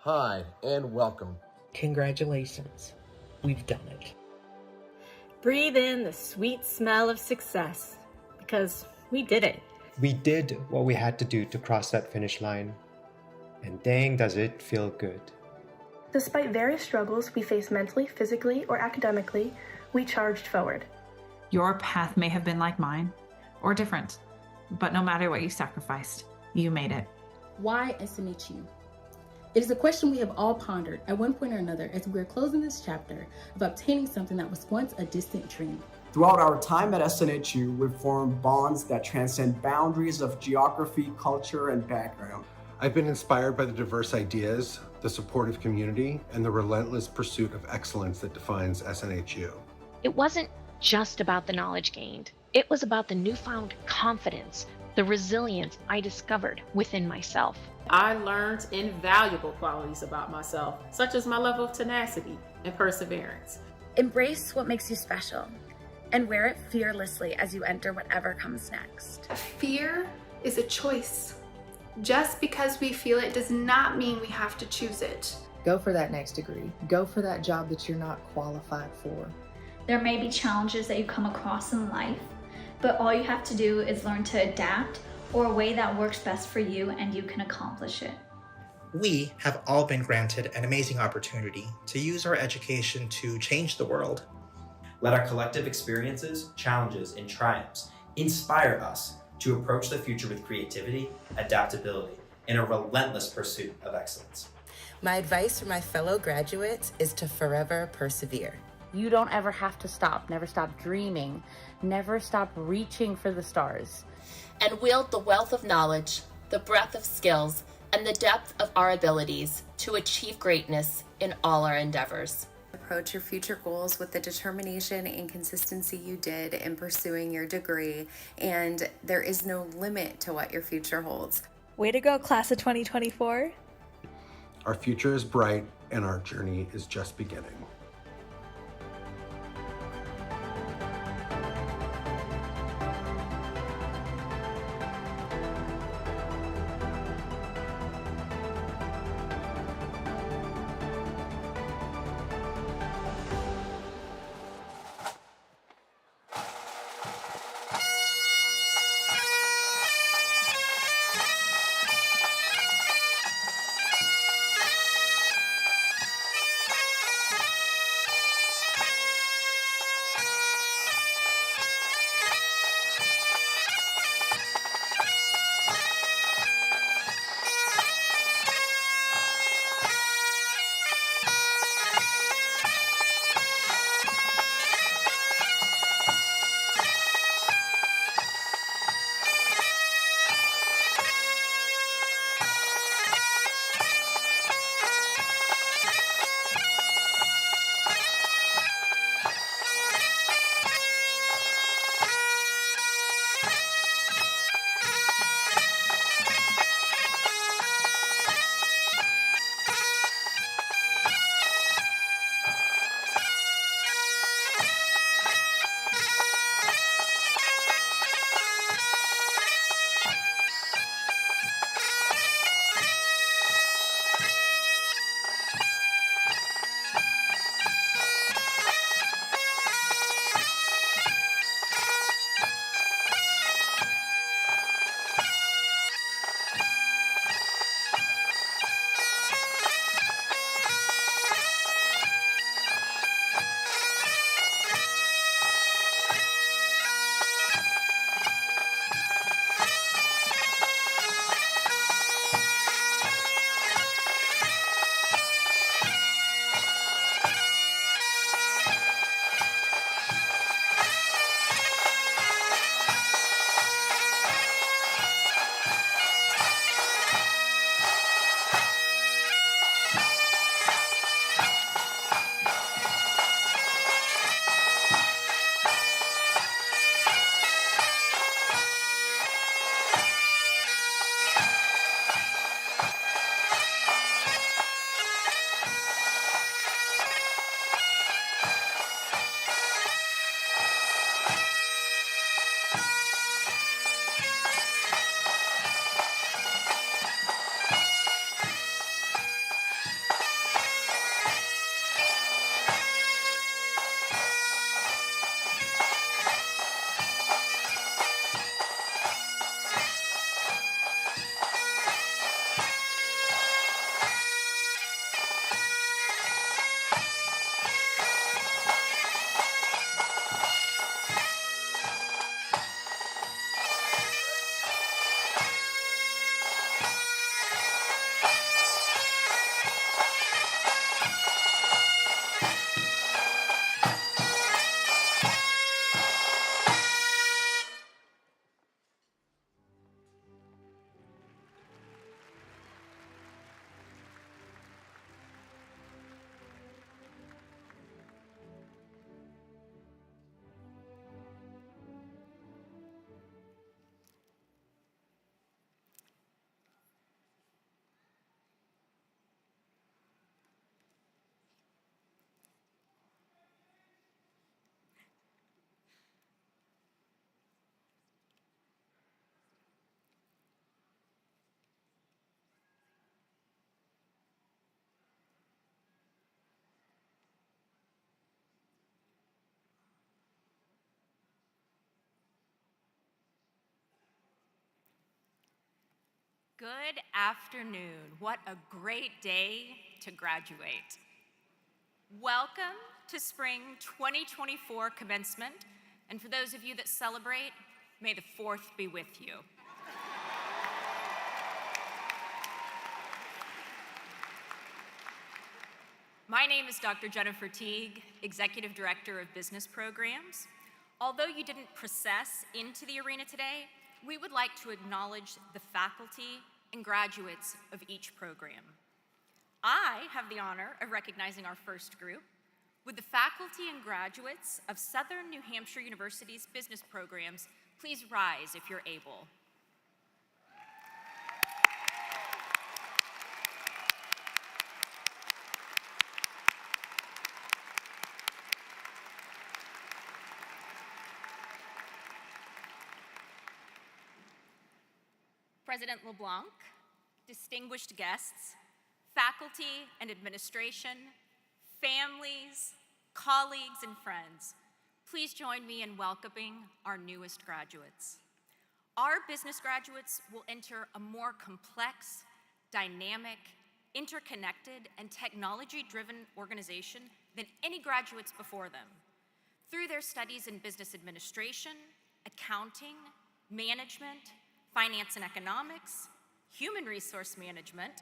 Hi, and welcome. Congratulations. We've done it. Breathe in the sweet smell of success, because we did it. We did what we had to do to cross that finish line. And dang, does it feel good. Despite various struggles we faced mentally, physically, or academically, we charged forward. Your path may have been like mine, or different, but no matter what you sacrificed, you made it. Why SNHU? It is a question we have all pondered at one point or another as we're closing this chapter of obtaining something that was once a distant dream. Throughout our time at SNHU, we've formed bonds that transcend boundaries of geography, culture, and background. I've been inspired by the diverse ideas, the supportive community, and the relentless pursuit of excellence that defines SNHU. It wasn't just about the knowledge gained. It was about the newfound confidence, the resilience I discovered within myself. I learned invaluable qualities about myself, such as my level of tenacity and perseverance. Embrace what makes you special and wear it fearlessly as you enter whatever comes next. Fear is a choice. Just because we feel it does not mean we have to choose it. Go for that next degree. Go for that job that you're not qualified for. There may be challenges that you come across in life, but all you have to do is learn to adapt or a way that works best for you and you can accomplish it. We have all been granted an amazing opportunity to use our education to change the world. Let our collective experiences, challenges, and triumphs inspire us to approach the future with creativity, adaptability, and a relentless pursuit of excellence. My advice for my fellow graduates is to forever persevere. You don't ever have to stop. Never stop dreaming. Never stop reaching for the stars. And wield the wealth of knowledge, the breadth of skills, and the depth of our abilities to achieve greatness in all our endeavors. Approach your future goals with the determination and consistency you did in pursuing your degree, and there is no limit to what your future holds. Way to go, class of 2024. Our future is bright, and our journey is just beginning. Good afternoon. What a great day to graduate. Welcome to Spring 2024 Commencement, and for those of you that celebrate, may the 4th be with you. My name is Dr. Jennifer Teague, Executive Director of Business Programs. Although you didn't process into the arena today, we would like to acknowledge the faculty and graduates of each program. I have the honor of recognizing our first group. Would the faculty and graduates of Southern New Hampshire University's business programs please rise if you're able? President LeBlanc, distinguished guests, faculty and administration, families, colleagues, and friends, please join me in welcoming our newest graduates. Our business graduates will enter a more complex, dynamic, interconnected, and technology-driven organization than any graduates before them. Through their studies in business administration, accounting, management, finance and economics, human resource management,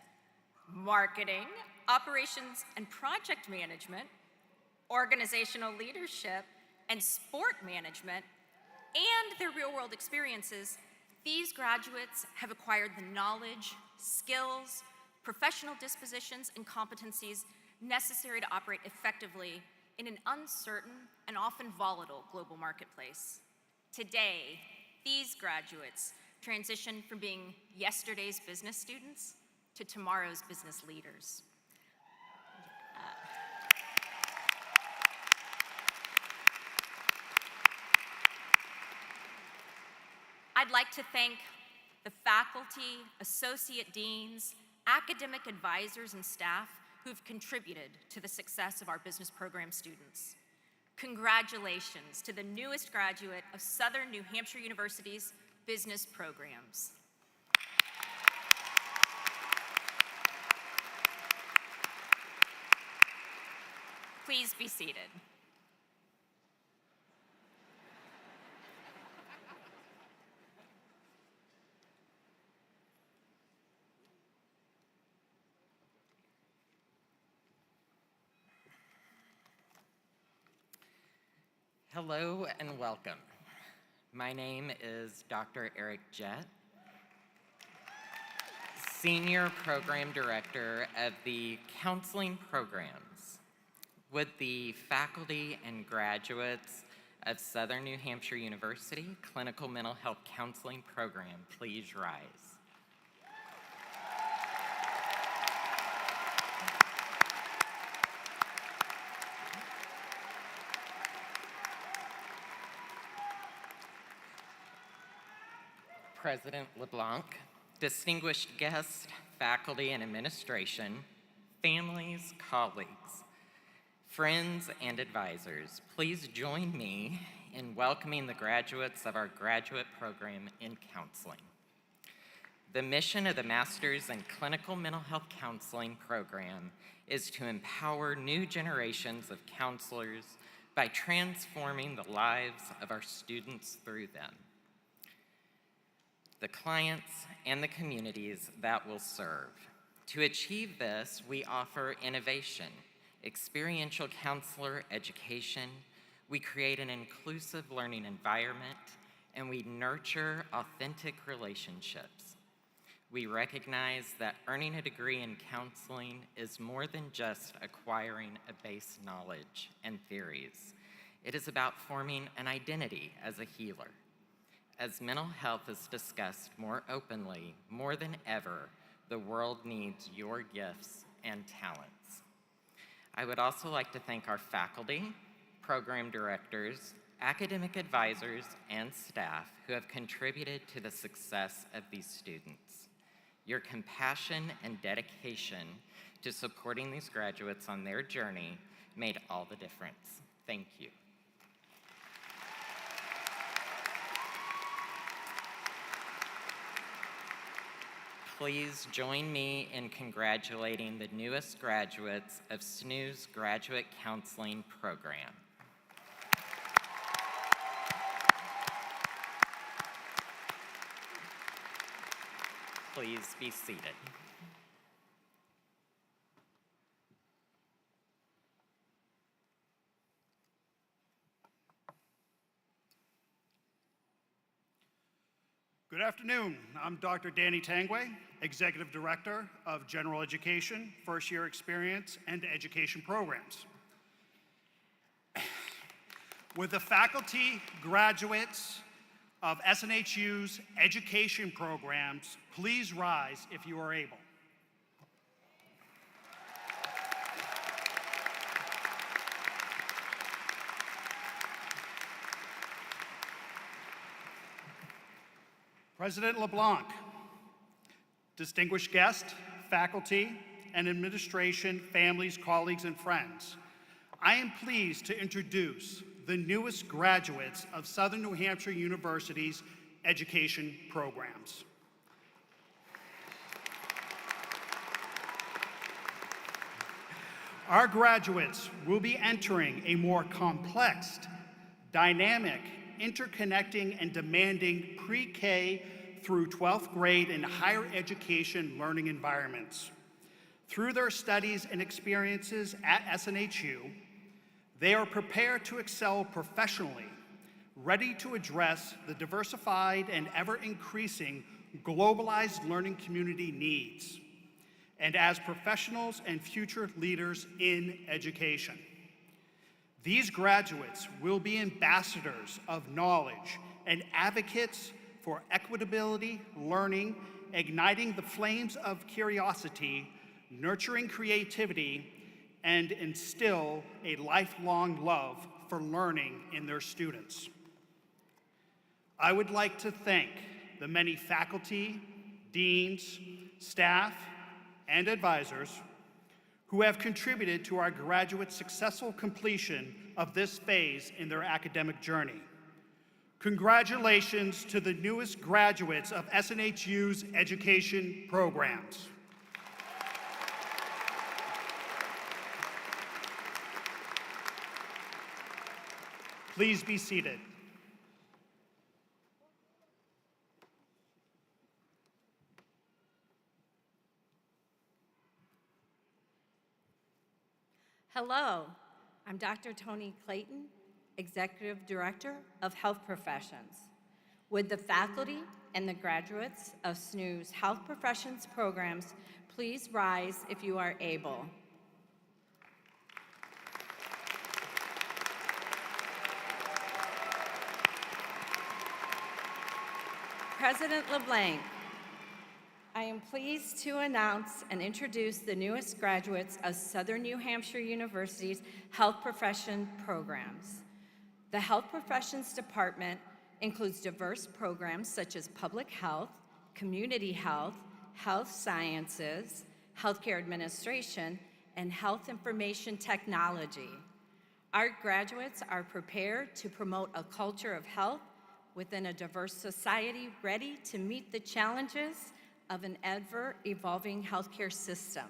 marketing, operations and project management, organizational leadership, and sport management, and their real-world experiences, these graduates have acquired the knowledge, skills, professional dispositions, and competencies necessary to operate effectively in an uncertain and often volatile global marketplace. Today, these graduates transition from being yesterday's business students to tomorrow's business leaders. I'd like to thank the faculty, associate deans, academic advisors, and staff who've contributed to the success of our business program students. Congratulations to the newest graduate of Southern New Hampshire University's business programs. Please be seated. Hello and welcome. My name is Dr. Eric Jett, Senior Program Director of the Counseling Programs. Would the faculty and graduates of Southern New Hampshire University Clinical Mental Health Counseling Program please rise? President LeBlanc, distinguished guests, faculty and administration, families, colleagues, friends, and advisors, please join me in welcoming the graduates of our graduate program in counseling. The mission of the Masters in Clinical Mental Health Counseling program is to empower new generations of counselors by transforming the lives of our students through them, the clients, and the communities that will serve. To achieve this, we offer innovation, experiential counselor education, we create an inclusive learning environment, and we nurture authentic relationships. We recognize that earning a degree in counseling is more than just acquiring a base knowledge and theories. It is about forming an identity as a healer. As mental health is discussed more openly, more than ever, the world needs your gifts and talents. I would also like to thank our faculty, program directors, academic advisors, and staff who have contributed to the success of these students. Your compassion and dedication to supporting these graduates on their journey made all the difference. Thank you. Please join me in congratulating the newest graduates of SNU's Graduate Counseling Program. Please be seated. Good afternoon. I'm Dr. Danny Tangway, Executive Director of General Education, First Year Experience, and Education Programs. With the faculty graduates of SNHU's education programs, please rise if you are able. President LeBlanc, distinguished guests, faculty, and administration, families, colleagues, and friends, I am pleased to introduce the newest graduates of Southern New Hampshire University's education programs. Our graduates will be entering a more complex, dynamic, interconnecting, and demanding pre-K through 12th grade and higher education learning environments. Through their studies and experiences at SNHU, they are prepared to excel professionally, ready to address the diversified and ever-increasing globalized learning community needs, and as professionals and future leaders in education. These graduates will be ambassadors of knowledge and advocates for equitability, learning, igniting the flames of curiosity, nurturing creativity, and instill a lifelong love for learning in their students. I would like to thank the many faculty, deans, staff, and advisors who have contributed to our graduates' successful completion of this phase in their academic journey. Congratulations to the newest graduates of SNHU's education programs. Please be seated. Hello, I'm Dr. Toni Clayton, Executive Director of Health Professions. Would the faculty and the graduates of SNU's Health Professions programs please rise if you are able. President LeBlanc, I am pleased to announce and introduce the newest graduates of Southern New Hampshire University's Health Profession programs. The Health Professions Department includes diverse programs such as public health, community health, health sciences, healthcare administration, and health information technology. Our graduates are prepared to promote a culture of health within a diverse society ready to meet the challenges of an ever-evolving healthcare system.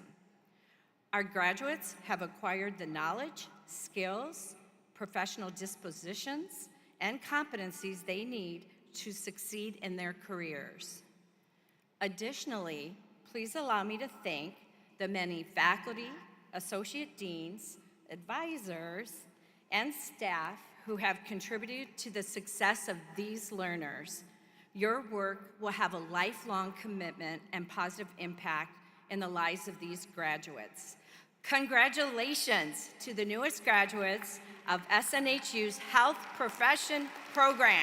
Our graduates have acquired the knowledge, skills, professional dispositions, and competencies they need to succeed in their careers. Additionally, please allow me to thank the many faculty, associate deans, advisors, and staff who have contributed to the success of these learners. Your work will have a lifelong commitment and positive impact in the lives of these graduates. Congratulations to the newest graduates of SNHU's Health Profession programs.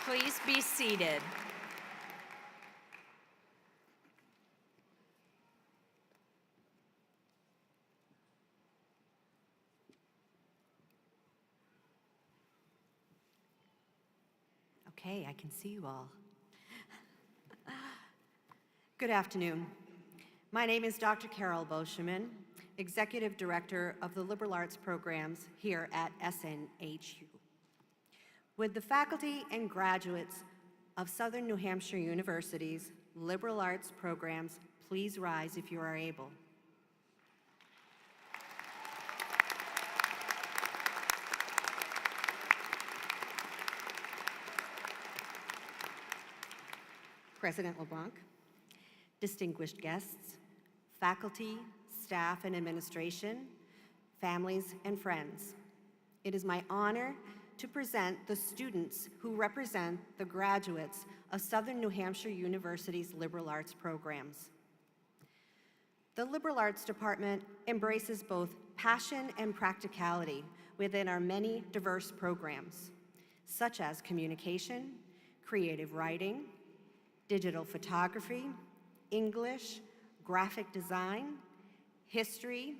Please be seated. Okay, I can see you all. Good afternoon. My name is Dr. Carol Boscheman, Executive Director of the Liberal Arts Programs here at SNHU. Would the faculty and graduates of Southern New Hampshire University's liberal arts programs please rise if you are able? President LeBlanc, distinguished guests, faculty, staff, and administration, families, and friends. It is my honor to present the students who represent the graduates of Southern New Hampshire University's liberal arts programs. The liberal arts department embraces both passion and practicality within our many diverse programs, such as communication, creative writing, digital photography, English, graphic design, history,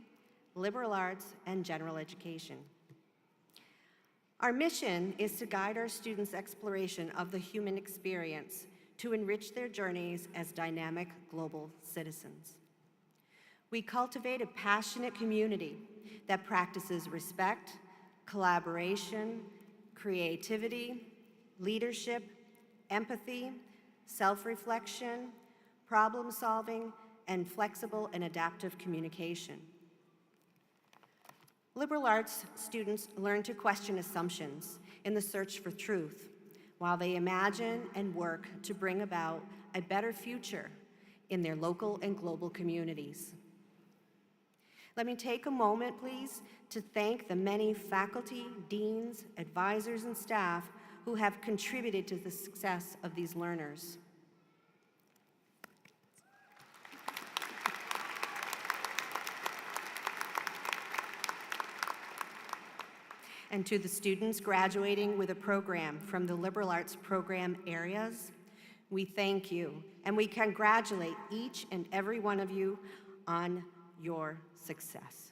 liberal arts, and general education. Our mission is to guide our students' exploration of the human experience to enrich their journeys as dynamic global citizens. We cultivate a passionate community that practices respect, collaboration, creativity, leadership, empathy, self-reflection, problem-solving, and flexible and adaptive communication. Liberal arts students learn to question assumptions in the search for truth, while they imagine and work to bring about a better future in their local and global communities. Let me take a moment, please, to thank the many faculty, deans, advisors, and staff who have contributed to the success of these learners. And to the students graduating with a program from the liberal arts program areas, we thank you and we congratulate each and every one of you on your success.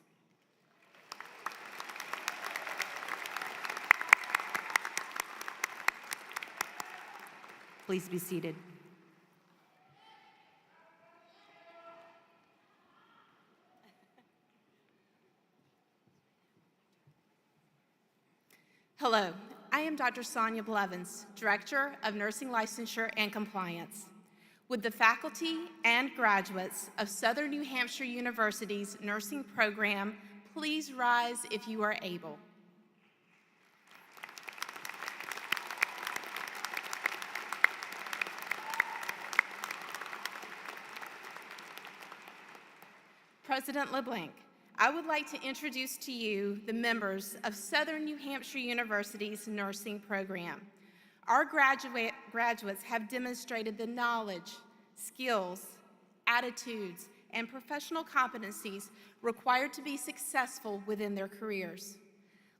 Please be seated. Hello, I am Dr. Sonia Blevins, Director of Nursing Licensure and Compliance. Would the faculty and graduates of Southern New Hampshire University's nursing program please rise if you are able? President LeBlanc, I would like to introduce to you the members of Southern New Hampshire University's nursing program. Our graduates have demonstrated the knowledge, skills, attitudes, and professional competencies required to be successful within their careers.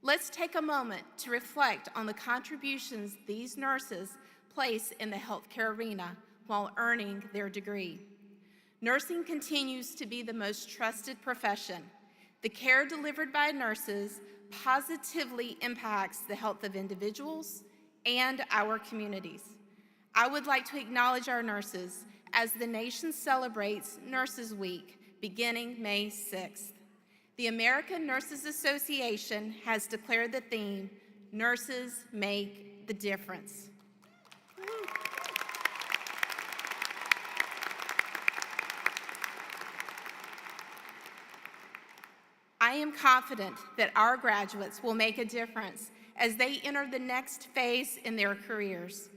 Let's take a moment to reflect on the contributions these nurses place in the healthcare arena while earning their degree. Nursing continues to be the most trusted profession. The care delivered by nurses positively impacts the health of individuals and our communities. I would like to acknowledge our nurses as the nation celebrates Nurses Week beginning May 6th. The American Nurses Association has declared the theme, Nurses Make the Difference. I am confident that our graduates will make a difference as they enter the next phase in their careers.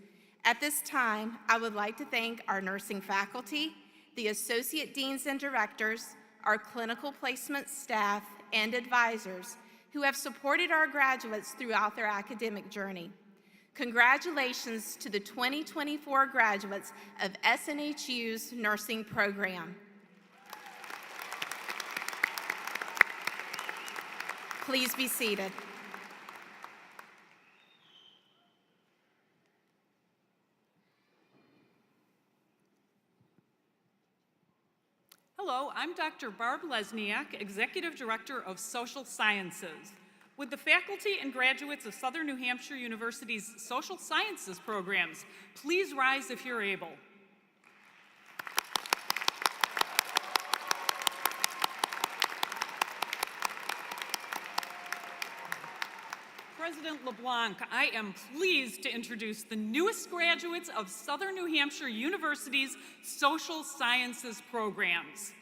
At this time, I would like to thank our nursing faculty, the associate deans and directors, our clinical placement staff, and advisors who have supported our graduates throughout their academic journey. Congratulations to the 2024 graduates of SNHU's nursing program. Please be seated. Hello, I'm Dr. Barb Lesniak, Executive Director of Social Sciences. Would the faculty and graduates of Southern New Hampshire University's Social Sciences programs please rise if you're able? President LeBlanc, I am pleased to introduce the newest graduates of Southern New Hampshire University's Social Sciences programs.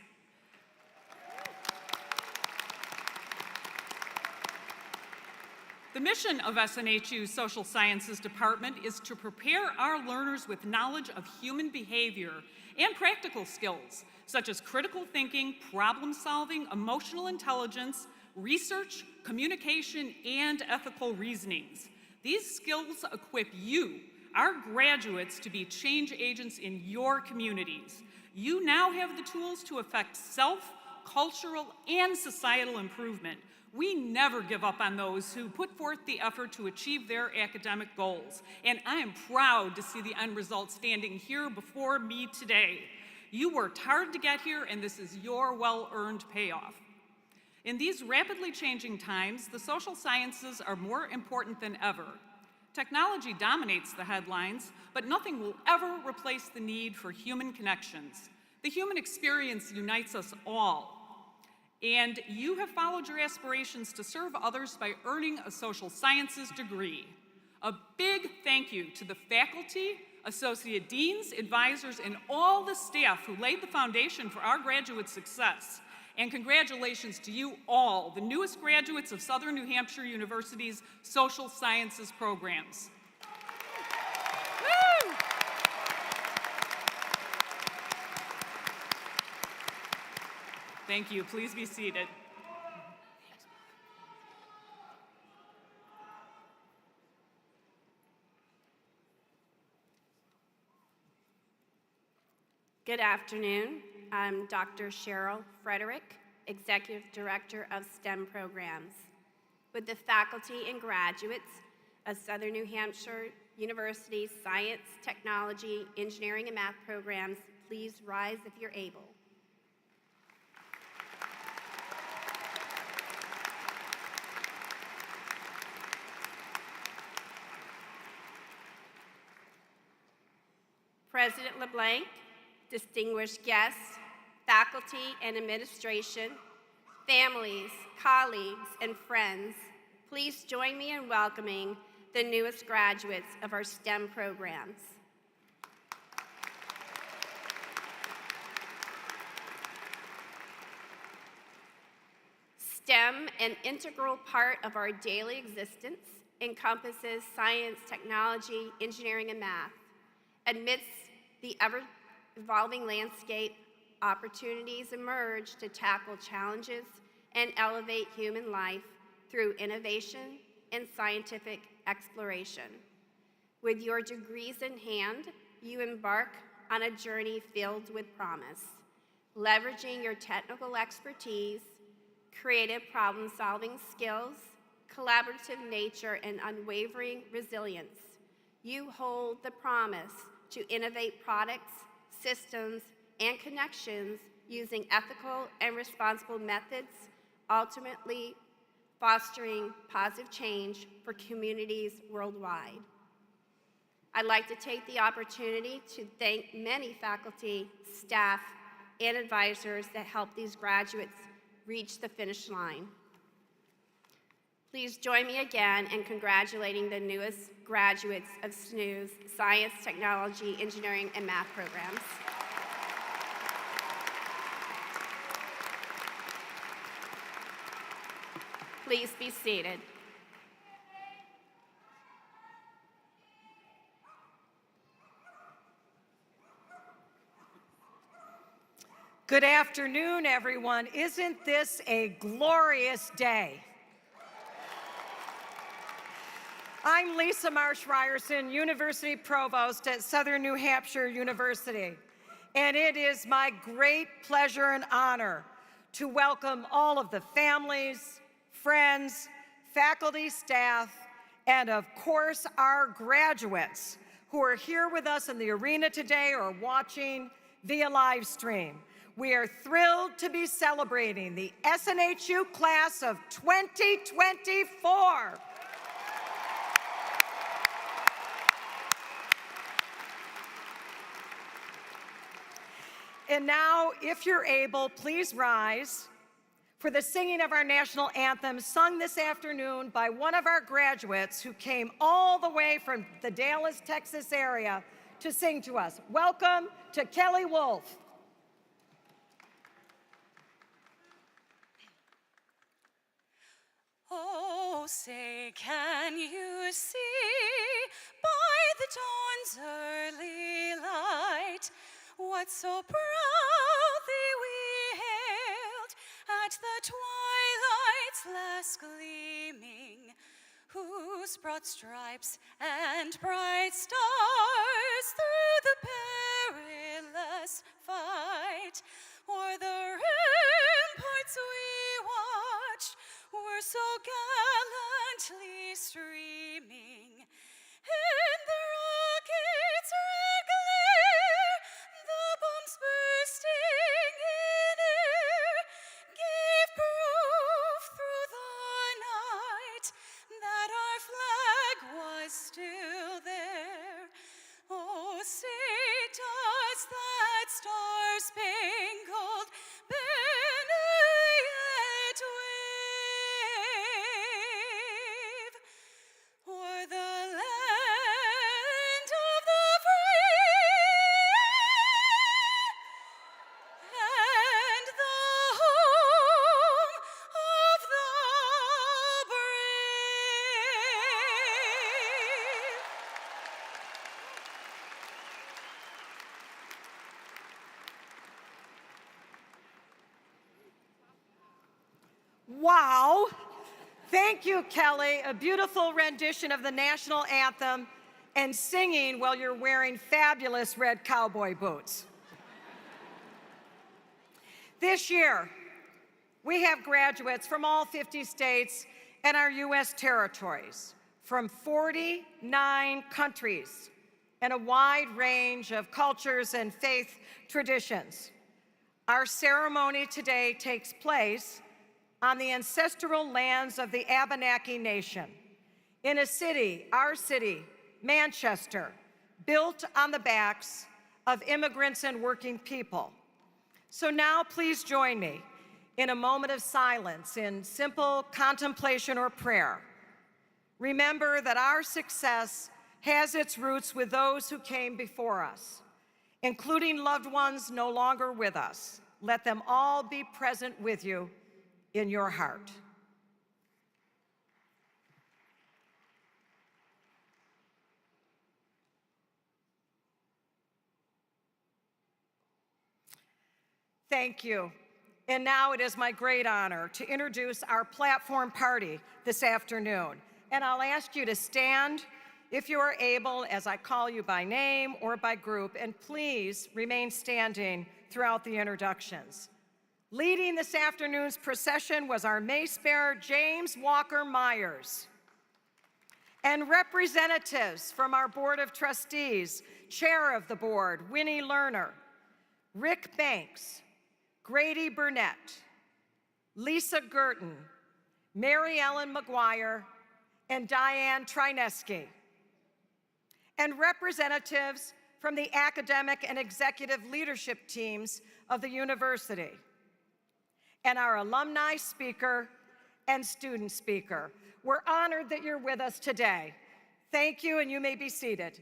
The mission of SNHU's Social Sciences Department is to prepare our learners with knowledge of human behavior and practical skills, such as critical thinking, problem solving, emotional intelligence, research, communication, and ethical reasonings. These skills equip you, our graduates, to be change agents in your communities. You now have the tools to affect self, cultural, and societal improvement. We never give up on those who put forth the effort to achieve their academic goals, and I am proud to see the end result standing here before me today. You worked hard to get here, and this is your well-earned payoff. In these rapidly changing times, the social sciences are more important than ever. Technology dominates the headlines, but nothing will ever replace the need for human connections. The human experience unites us all. And you have followed your aspirations to serve others by earning a social sciences degree. A big thank you to the faculty, associate deans, advisors, and all the staff who laid the foundation for our graduate success. And congratulations to you all, the newest graduates of Southern New Hampshire University's Social Sciences programs. Woo! Thank you. Please be seated. Good afternoon. I'm Dr. Cheryl Frederick, Executive Director of STEM Programs. With the faculty and graduates of Southern New Hampshire University's Science, Technology, Engineering, and Math programs, please rise if you're able. President LeBlanc, distinguished guests, faculty and administration, families, colleagues, and friends, please join me in welcoming the newest graduates of our STEM programs. STEM, an integral part of our daily existence, encompasses science, technology, engineering, and math. Amidst the ever-evolving landscape, opportunities emerge to tackle challenges and elevate human life through innovation and scientific exploration. With your degrees in hand, you embark on a journey filled with promise, leveraging your technical expertise, creative problem-solving skills, collaborative nature, and unwavering resilience. You hold the promise to innovate products, systems, and connections using ethical and responsible methods, ultimately fostering positive change for communities worldwide. I'd like to take the opportunity to thank many faculty, staff, and advisors that helped these graduates reach the finish line. Please join me again in congratulating the newest graduates of SNU's Science, Technology, Engineering, and Math programs. Please be seated. Good afternoon, everyone. Isn't this a glorious day? I'm Lisa Marsh Ryerson, University Provost at Southern New Hampshire University, and it is my great pleasure and honor to welcome all of the families, friends, faculty, staff, and of course our graduates who are here with us in the arena today or watching via live stream. We are thrilled to be celebrating the SNHU class of 2024. And now, if you're able, please rise. for the singing of our national anthem, sung this afternoon by one of our graduates who came all the way from the Dallas, Texas area to sing to us. Welcome to Kelly Wolff. Oh, say, can you see by the dawn's early light what so proudly we hailed at the twilight's last gleaming, whose broad stripes and bright stars through the perilous fight o'er the ramparts we watched were so gallantly streaming. In the rocket's red glare, the bombs bursting in air gave proof through the night that our flag was still there. Oh, say, does that star-spangled banner yet wave o'er the land of the free and the home of the brave? Wow. Thank you, Kelly. A beautiful rendition of the national anthem and singing while you're wearing fabulous red cowboy boots. This year, we have graduates from all 50 states and our U.S. territories, from 49 countries, and a wide range of cultures and faith traditions. Our ceremony today takes place on the ancestral lands of the Abenaki Nation, in a city, our city, Manchester, built on the backs of immigrants and working people. So now please join me in a moment of silence in simple contemplation or prayer. Remember that our success has its roots with those who came before us, including loved ones no longer with us. Let them all be present with you in your heart. Thank you. And now it is my great honor to introduce our platform party this afternoon. And I'll ask you to stand if you are able as I call you by name or by group, and please remain standing throughout the introductions. Leading this afternoon's procession was our mace bearer, James Walker Myers. And representatives from our Board of Trustees, Chair of the Board, Winnie Lerner, Rick Banks, Grady Burnett, Lisa Girton, Mary Ellen McGuire, and Diane Trineski. And representatives from the academic and executive leadership teams of the university. And our alumni speaker and student speaker. We're honored that you're with us today. Thank you, and you may be seated.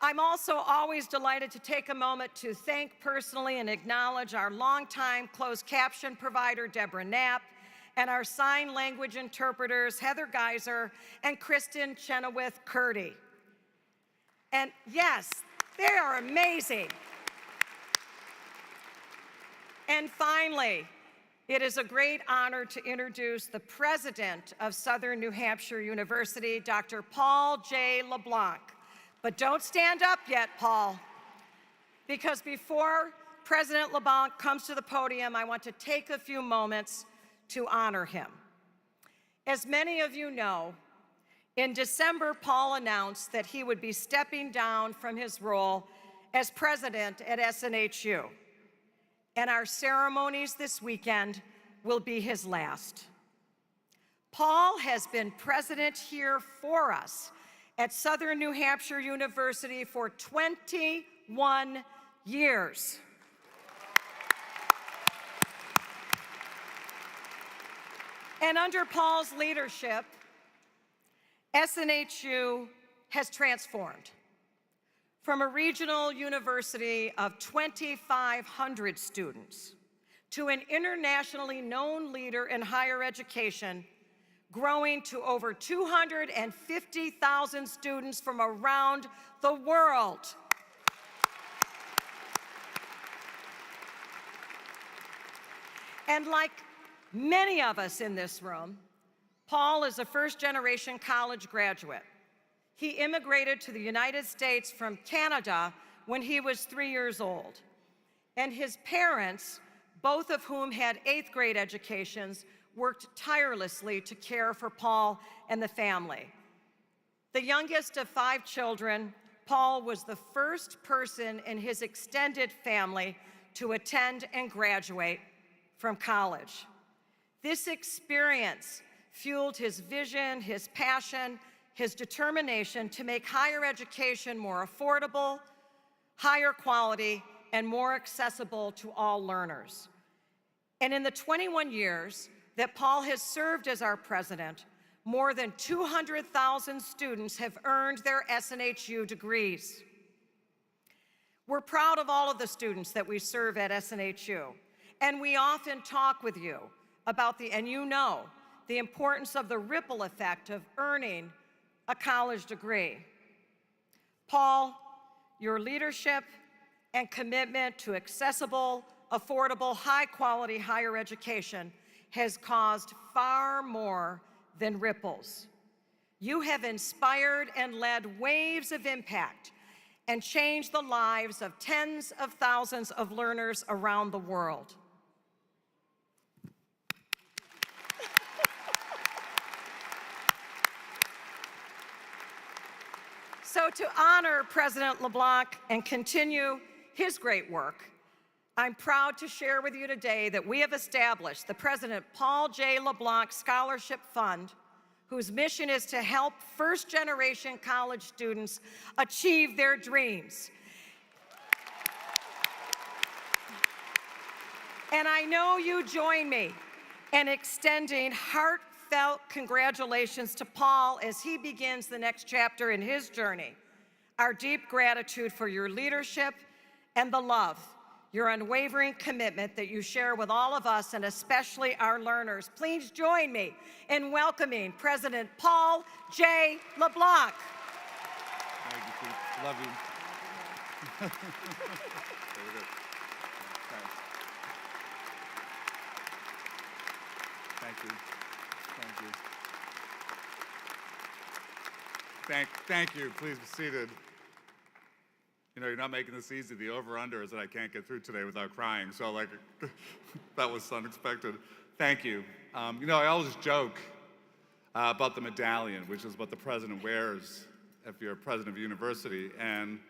I'm also always delighted to take a moment to thank personally and acknowledge our longtime closed caption provider, Deborah Knapp, and our sign language interpreters, Heather Geiser and Kristen Chenoweth-Curdy. And yes, they are amazing. And finally, it is a great honor to introduce the president of Southern New Hampshire University, Dr. Paul J. LeBlanc. But don't stand up yet, Paul, because before President LeBlanc comes to the podium, I want to take a few moments to honor him. As many of you know, in December, Paul announced that he would be stepping down from his role as president at SNHU. And our ceremonies this weekend will be his last. Paul has been president here for us at Southern New Hampshire University for 21 21 years. And under Paul's leadership, SNHU has transformed from a regional university of 2,500 students to an internationally known leader in higher education, growing to over 250,000 students from around the world. And like many of us in this room, Paul is a first-generation college graduate. He immigrated to the United States from Canada when he was 3 years old. And his parents, both of whom had 8th grade educations, worked tirelessly to care for Paul and the family. The youngest of 5 children, Paul was the first person in his extended family to attend and graduate from college. This experience fueled his vision, his passion, his determination to make higher education more affordable, higher quality, and more accessible to all learners. And in the 21 years that Paul has served as our president, more than 200,000 students have earned their SNHU degrees. We're proud of all of the students that we serve at SNHU, and we often talk with you about the importance of the ripple effect of earning a college degree. Paul, your leadership and commitment to accessible, affordable, high-quality higher education has caused far more than ripples. You have inspired and led waves of impact and changed the lives of tens of thousands of learners around the world. So to honor President LeBlanc and continue his great work, I'm proud to share with you today that we have established the President Paul J. LeBlanc Scholarship Fund, whose mission is to help first-generation college students achieve their dreams. And I know you join me in extending heartfelt congratulations to Paul as he begins the next chapter in his journey. Our deep gratitude for your leadership and the love, your unwavering commitment that you share with all of us and especially our learners. Please join me in welcoming President Paul J. LeBlanc. Thank you, Pete. Love you. Very good. Thanks. Thank you. Thank you. Thank you. Please be seated. You know, you're not making this easy. The over-under is that I can't get through today without crying. So, like, that was unexpected. Thank you. You know, I always joke about the medallion, which is what the president wears if you're a president of a university. And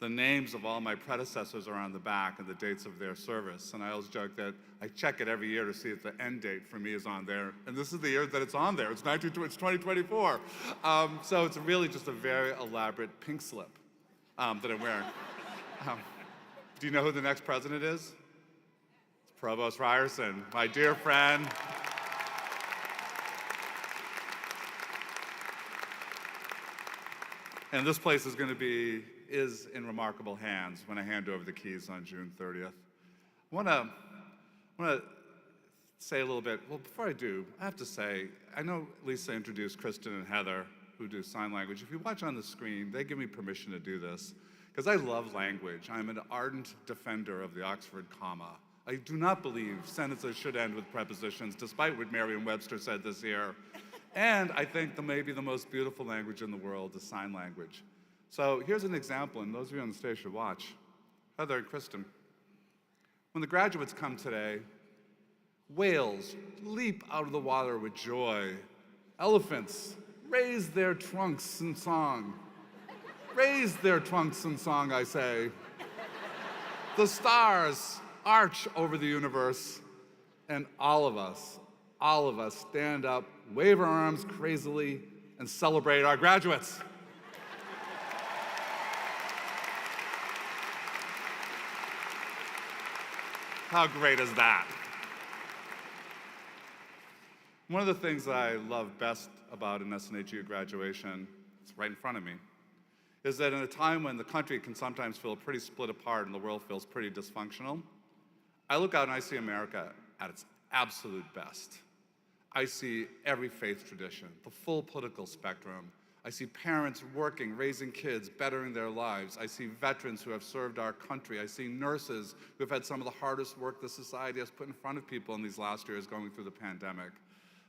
the names of all my predecessors are on the back and the dates of their service. And I always joke that I check it every year to see if the end date for me is on there. And this is the year that it's on there. It's 2024. So it's really just a very elaborate pink slip that I'm wearing. Do you know who the next president is? It's Provost Ryerson, my dear friend. And this place is in remarkable hands when I hand over the keys on June 30th. I want to say a little bit. Well, before I do, I have to say, I know Lisa introduced Kristen and Heather, who do sign language. If you watch on the screen, they give me permission to do this, because I love language. I'm an ardent defender of the Oxford comma. I do not believe sentences should end with prepositions, despite what Merriam-Webster said this year. And I think maybe the most beautiful language in the world is sign language. So here's an example, and those of you on the stage should watch. Heather and Kristen. When the graduates come today, whales leap out of the water with joy. Elephants raise their trunks in song. Raise their trunks in song, I say. The stars arch over the universe, and all of us stand up, wave our arms crazily, and celebrate our graduates. How great is that? One of the things that I love best about an SNHU graduation, it's right in front of me, is that in a time when the country can sometimes feel pretty split apart and the world feels pretty dysfunctional, I look out and I see America at its absolute best. I see every faith tradition, the full political spectrum. I see parents working, raising kids, bettering their lives. I see veterans who have served our country. I see nurses who have had some of the hardest work the society has put in front of people in these last years going through the pandemic.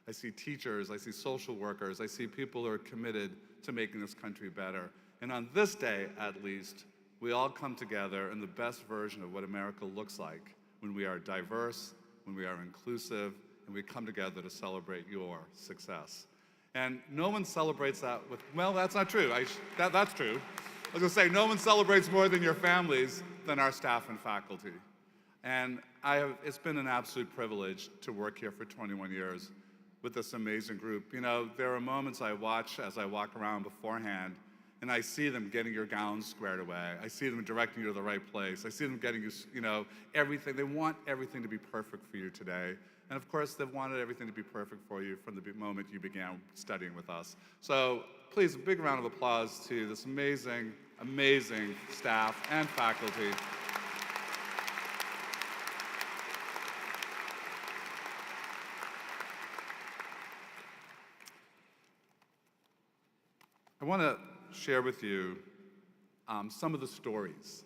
I see teachers, I see social workers, I see people who are committed to making this country better. And on this day, at least, we all come together in the best version of what America looks like when we are diverse, when we are inclusive, and we come together to celebrate your success. And no one celebrates that with, well, that's not true. That's true. I was gonna say, no one celebrates more than your families than our staff and faculty. And it's been an absolute privilege to work here for 21 years with this amazing group. You know, there are moments I watch as I walk around beforehand, and I see them getting your gowns squared away. I see them directing you to the right place. I see them getting you, everything. They want everything to be perfect for you today. And of course, they've wanted everything to be perfect for you from the moment you began studying with us. So please, a big round of applause to this amazing, amazing staff and faculty. I want to share with you some of the stories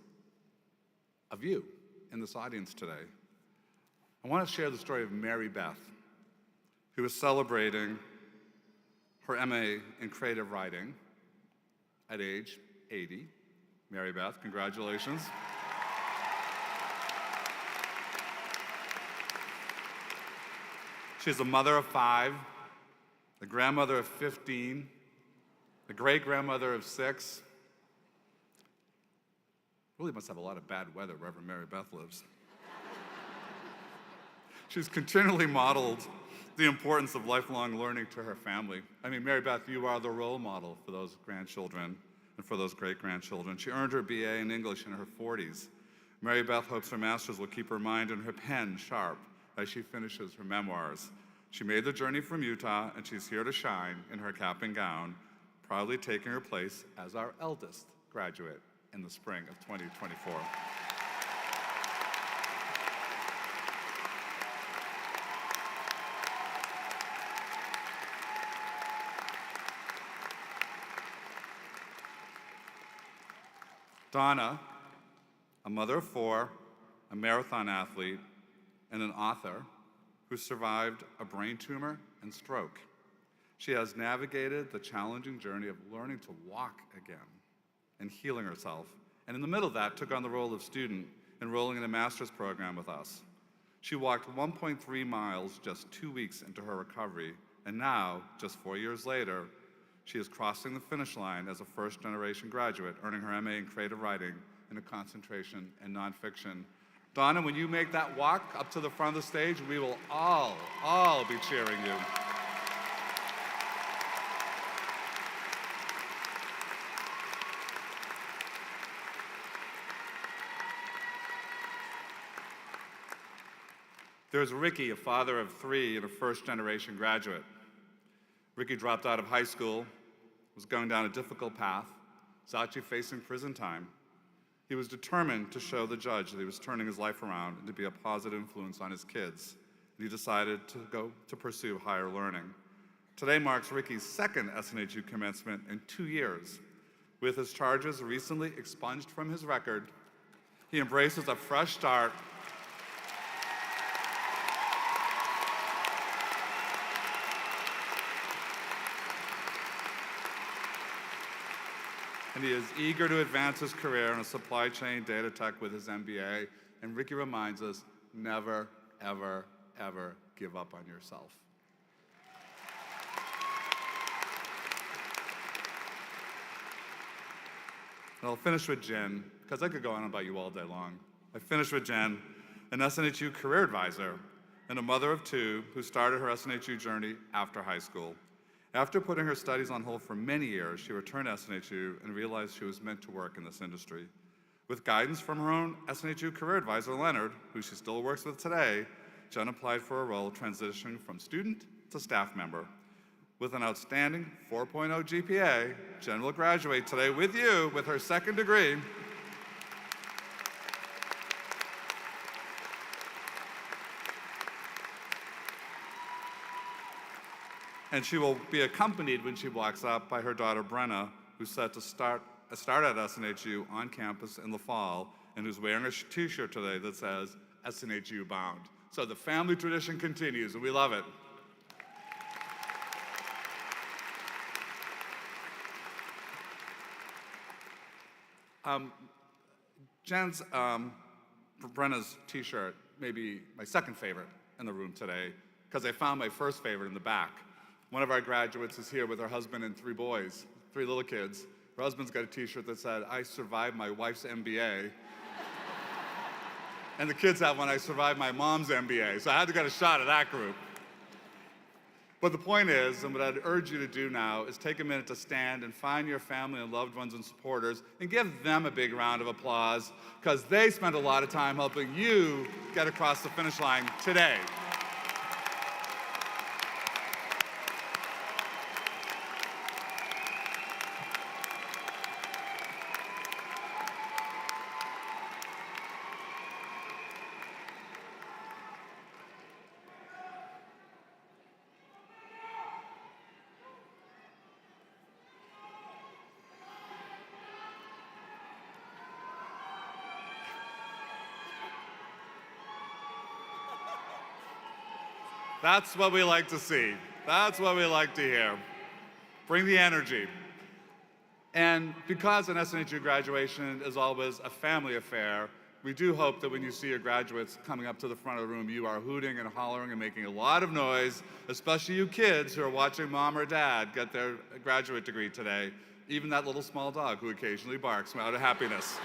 of you in this audience today. I want to share the story of Mary Beth, who is celebrating her MA in creative writing at age 80. Mary Beth, congratulations. She's a mother of 5, a grandmother of 15, a great-grandmother of 6. Really must have a lot of bad weather wherever Mary Beth lives. She's continually modeled the importance of lifelong learning to her family. I mean, Mary Beth, you are the role model for those grandchildren and for those great-grandchildren. She earned her BA in English in her 40s. Mary Beth hopes her master's will keep her mind and her pen sharp as she finishes her memoirs. She made the journey from Utah, and she's here to shine in her cap and gown, proudly taking her place as our eldest graduate in the spring of 2024. Donna, a mother of 4, a marathon athlete, and an author who survived a brain tumor and stroke. She has navigated the challenging journey of learning to walk again and healing herself, and in the middle of that, took on the role of student, enrolling in a master's program with us. She walked 1.3 miles just 2 weeks into her recovery, and now, just 4 years later, she is crossing the finish line as a first-generation graduate, earning her MA in creative writing and a concentration in nonfiction. Donna, when you make that walk up to the front of the stage, we will all be cheering you. There's Ricky, a father of 3 and a first-generation graduate. Ricky dropped out of high school, was going down a difficult path, was actually facing prison time. He was determined to show the judge that he was turning his life around and to be a positive influence on his kids. And he decided to pursue higher learning. Today marks Ricky's 2nd SNHU commencement in 2 years. With his charges recently expunged from his record, he embraces a fresh start and he is eager to advance his career in a supply chain data tech with his MBA. And Ricky reminds us, never, ever, ever give up on yourself. And I'll finish with Jen, because I could go on about you all day long. I finish with Jen, an SNHU career advisor and a mother of 2 who started her SNHU journey after high school. After putting her studies on hold for many years, she returned to SNHU and realized she was meant to work in this industry. With guidance from her own SNHU career advisor, Leonard, who she still works with today, Jen applied for a role transitioning from student to staff member. With an outstanding 4.0 GPA, Jen will graduate today with you with her second degree. And she will be accompanied when she walks up by her daughter Brenna, who's set to start at SNHU on campus in the fall, and who's wearing a t-shirt today that says SNHU Bound. So the family tradition continues, and we love it. Jen's, Brenna's t-shirt may be my second favorite in the room today, because I found my first favorite in the back. One of our graduates is here with her husband and 3 boys, 3 little kids. Her husband's got a t-shirt that said, "I survived my wife's MBA." And the kids have one, "I survived my mom's MBA." So I had to get a shot at that group. But the point is, and what I'd urge you to do now, is take a minute to stand and find your family and loved ones and supporters and give them a big round of applause, because they spent a lot of time helping you get across the finish line today. That's what we like to see. That's what we like to hear. Bring the energy. And because an SNHU graduation is always a family affair, we do hope that when you see your graduates coming up to the front of the room, you are hooting and hollering and making a lot of noise, especially you kids who are watching mom or dad get their graduate degree today, even that little small dog who occasionally barks out of happiness.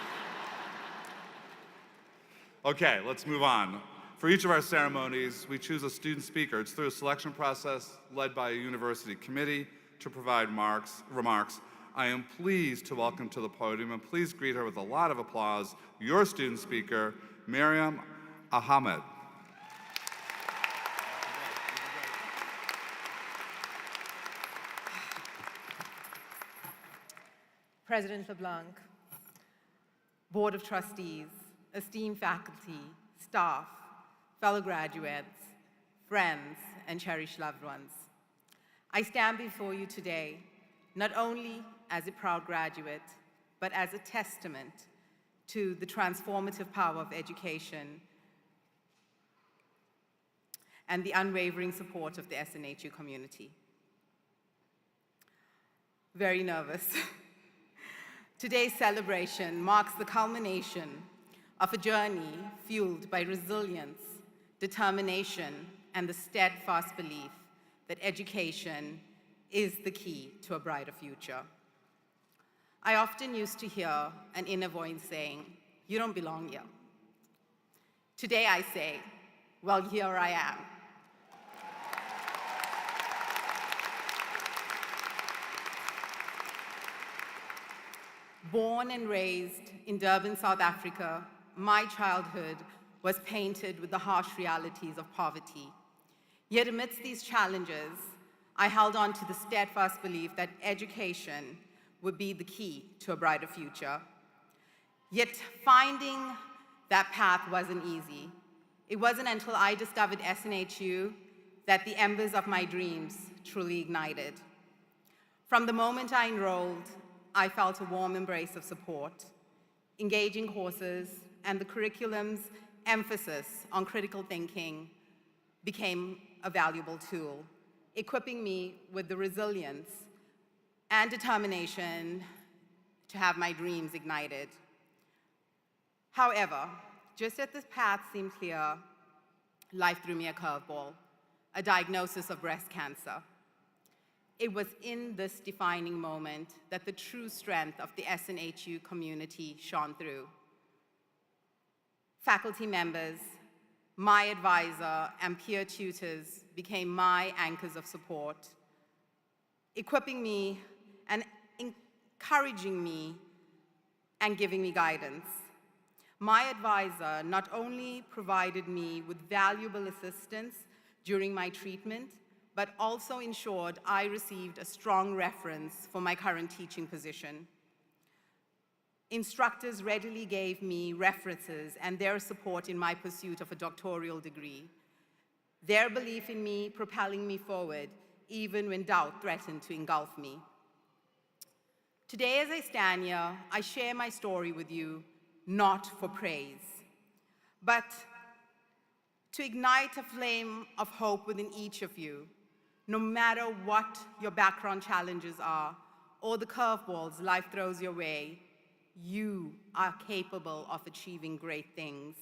Okay, let's move on. For each of our ceremonies, we choose a student speaker. It's through a selection process led by a university committee to provide remarks. I am pleased to welcome to the podium, and please greet her with a lot of applause, your student speaker, Mariam Ahammed. President LeBlanc, Board of Trustees, esteemed faculty, staff, fellow graduates, friends, and cherished loved ones. I stand before you today not only as a proud graduate, but as a testament to the transformative power of education and the unwavering support of the SNHU community. Very nervous. Today's celebration marks the culmination of a journey fueled by resilience, determination, and the steadfast belief that education is the key to a brighter future. I often used to hear an inner voice saying, "You don't belong here." Today I say, well, here I am. Born and raised in Durban, South Africa, my childhood was painted with the harsh realities of poverty. Yet amidst these challenges, I held on to the steadfast belief that education would be the key to a brighter future. Yet finding that path wasn't easy. It wasn't until I discovered SNHU that the embers of my dreams truly ignited. From the moment I enrolled, I felt a warm embrace of support. Engaging courses and the curriculum's emphasis on critical thinking became a valuable tool, equipping me with the resilience and determination to have my dreams ignited. However, just as this path seemed clear, life threw me a curveball, a diagnosis of breast cancer. It was in this defining moment that the true strength of the SNHU community shone through. Faculty members, my advisor, and peer tutors became my anchors of support, equipping me and encouraging me and giving me guidance. My advisor not only provided me with valuable assistance during my treatment, but also ensured I received a strong reference for my current teaching position. Instructors readily gave me references and their support in my pursuit of a doctoral degree, their belief in me propelling me forward even when doubt threatened to engulf me. Today, as I stand here, I share my story with you, not for praise, but to ignite a flame of hope within each of you, no matter what your background challenges are or the curveballs life throws your way. You are capable of achieving great things.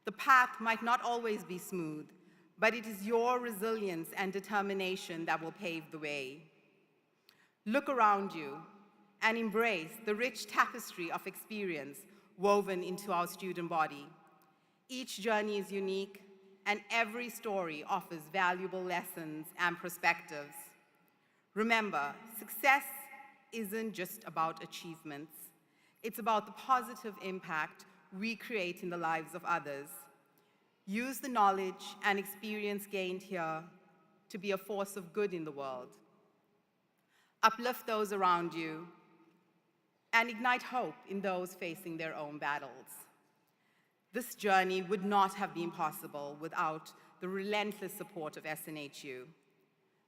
The path might not always be smooth, but it is your resilience and determination that will pave the way. Look around you and embrace the rich tapestry of experience woven into our student body. Each journey is unique, and every story offers valuable lessons and perspectives. Remember, success isn't just about achievements. It's about the positive impact we create in the lives of others. Use the knowledge and experience gained here to be a force of good in the world. Uplift those around you and ignite hope in those facing their own battles. This journey would not have been possible without the relentless support of SNHU.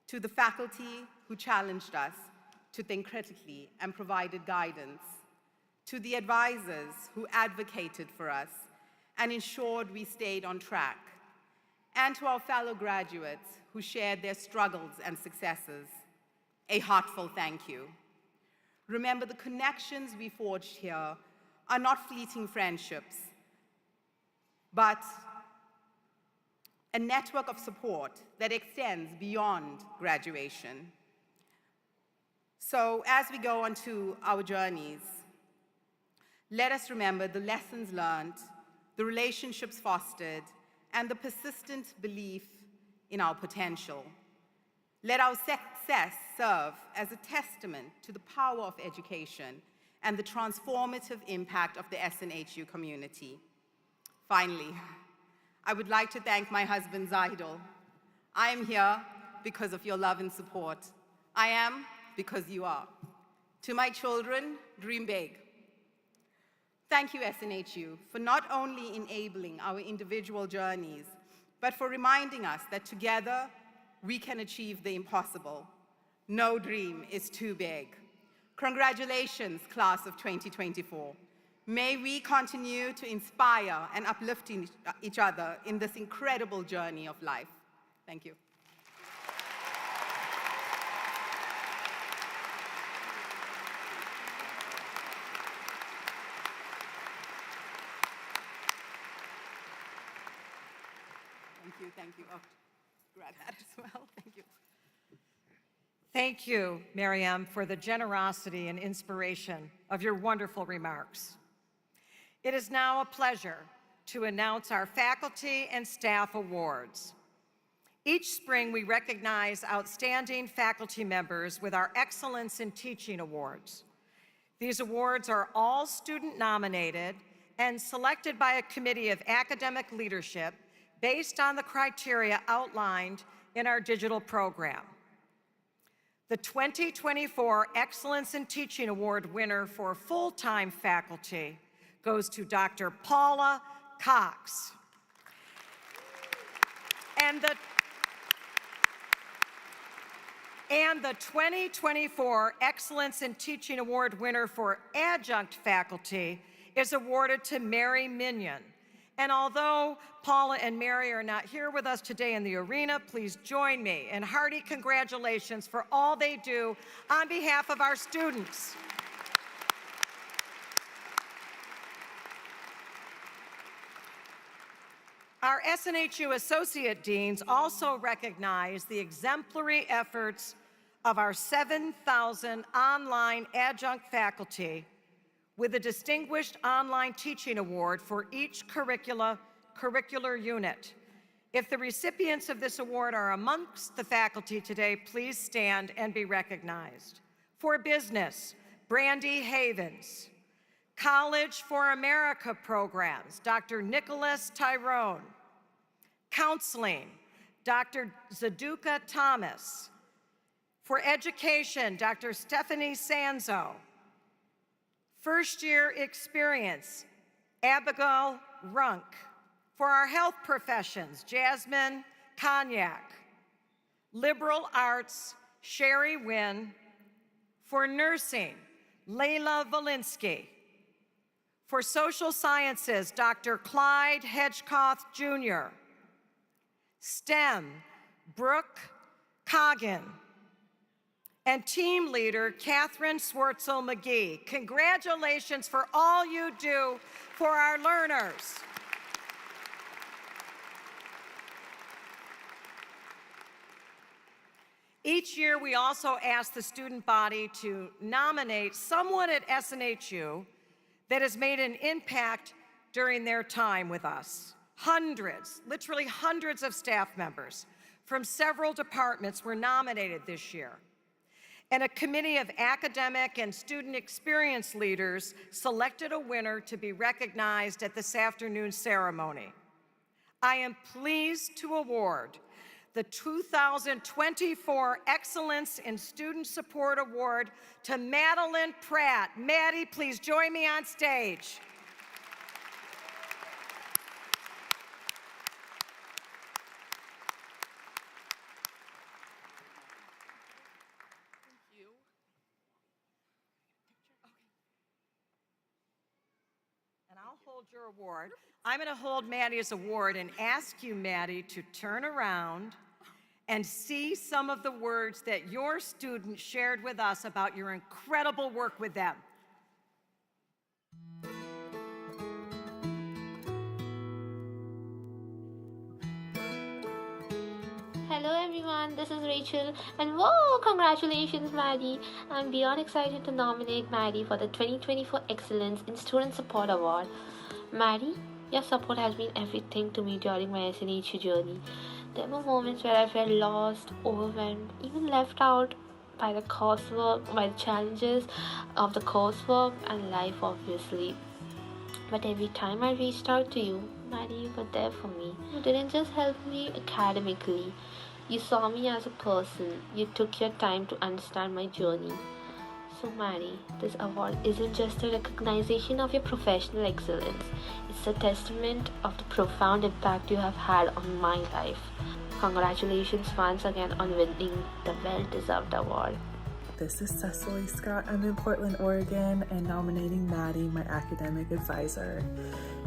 To the faculty who challenged us to think critically and provided guidance, to the advisors who advocated for us and ensured we stayed on track, and to our fellow graduates who shared their struggles and successes, a heartfelt thank you. Remember, the connections we forged here are not fleeting friendships, but a network of support that extends beyond graduation. So as we go on to our journeys, let us remember the lessons learned, the relationships fostered, and the persistent belief in our potential. Let our success serve as a testament to the power of education and the transformative impact of the SNHU community. Finally, I would like to thank my husband, Zaidul. I am here because of your love and support. I am because you are. To my children, dream big. Thank you, SNHU, for not only enabling our individual journeys, but for reminding us that together we can achieve the impossible. No dream is too big. Congratulations, class of 2024. May we continue to inspire and uplift each other in this incredible journey of life. Thank you. Thank you. Oh, grab that as well. Thank you. Thank you, Mariam, for the generosity and inspiration of your wonderful remarks. It is now a pleasure to announce our faculty and staff awards. Each spring, we recognize outstanding faculty members with our Excellence in Teaching Awards. These awards are all student nominated and selected by a committee of academic leadership based on the criteria outlined in our digital program. The 2024 Excellence in Teaching Award winner for full-time faculty goes to Dr. Paula Cox. And the 2024 Excellence in Teaching Award winner for adjunct faculty is awarded to Mary Minion. And although Paula and Mary are not here with us today in the arena, please join me in hearty congratulations for all they do on behalf of our students. Our SNHU Associate Deans also recognize the exemplary efforts of our 7,000 online adjunct faculty with a Distinguished Online Teaching Award for each curricular unit. If the recipients of this award are amongst the faculty today, please stand and be recognized. For business, Brandy Havens. College for America programs, Dr. Nicholas Tyrone. Counseling, Dr. Zaduka Thomas. For education, Dr. Stephanie Sanzo. First year experience, Abigail Runk. For our health professions, Jasmine Cognac. Liberal arts, Sherry Wynn. For nursing, Layla Valinsky. For social sciences, Dr. Clyde Hedgecoth Jr. STEM, Brooke Coggin. And team leader, Catherine Swartzel McGee. Congratulations for all you do for our learners. Each year, we also ask the student body to nominate someone at SNHU that has made an impact during their time with us. Hundreds, literally hundreds of staff members from several departments were nominated this year. And a committee of academic and student experience leaders selected a winner to be recognized at this afternoon's ceremony. I am pleased to award the 2024 Excellence in Student Support Award to Madeline Pratt. Maddie, please join me on stage. And I'll hold your award. I'm going to hold Maddie's award and ask you, Maddie, to turn around and see some of the words that your students shared with us about your incredible work with them. Hello everyone, this is Rachel and whoa, congratulations Maddie. I'm beyond excited to nominate Maddie for the 2024 Excellence in Student Support Award. Maddie, your support has been everything to me during my SNHU journey. There were moments where I felt lost, overwhelmed, even left out by the coursework, by the challenges of the coursework and life obviously. But every time I reached out to you, Maddie, you were there for me. You didn't just help me academically. You saw me as a person. You took your time to understand my journey. So Maddie, this award isn't just a recognition of your professional excellence. It's a testament of the profound impact you have had on my life. Congratulations once again on winning the well-deserved award. This is Cecily Scott. I'm in Portland, Oregon, and nominating Maddie, my academic advisor.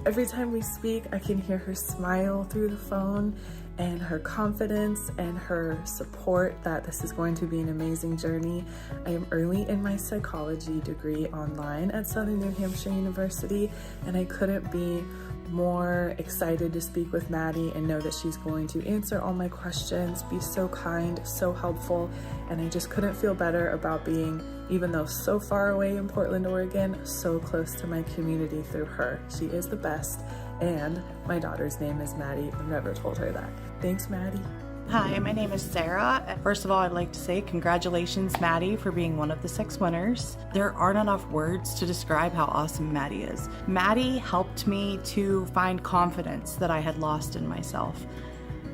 Every time we speak, I can hear her smile through the phone and her confidence and her support that this is going to be an amazing journey. I am early in my psychology degree online at Southern New Hampshire University, and I couldn't be more excited to speak with Maddie and know that she's going to answer all my questions, be so kind, so helpful, and I just couldn't feel better about being, even though so far away in Portland, Oregon, so close to my community through her. She is the best, and my daughter's name is Maddie. I've never told her that. Thanks, Maddie. Hi, my name is Sarah. First of all, I'd like to say congratulations, Maddie, for being one of the 6 winners. There aren't enough words to describe how awesome Maddie is. Maddie helped me to find confidence that I had lost in myself,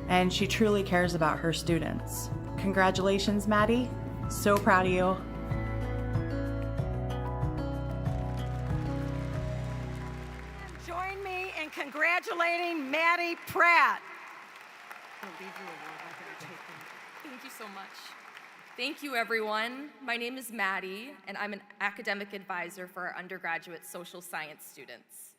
and she truly cares about her students. Congratulations, Maddie. So proud of you. Join me in congratulating Maddie Pratt. Thank you so much. Thank you, everyone. My name is Maddie, and I'm an academic advisor for our undergraduate social science students.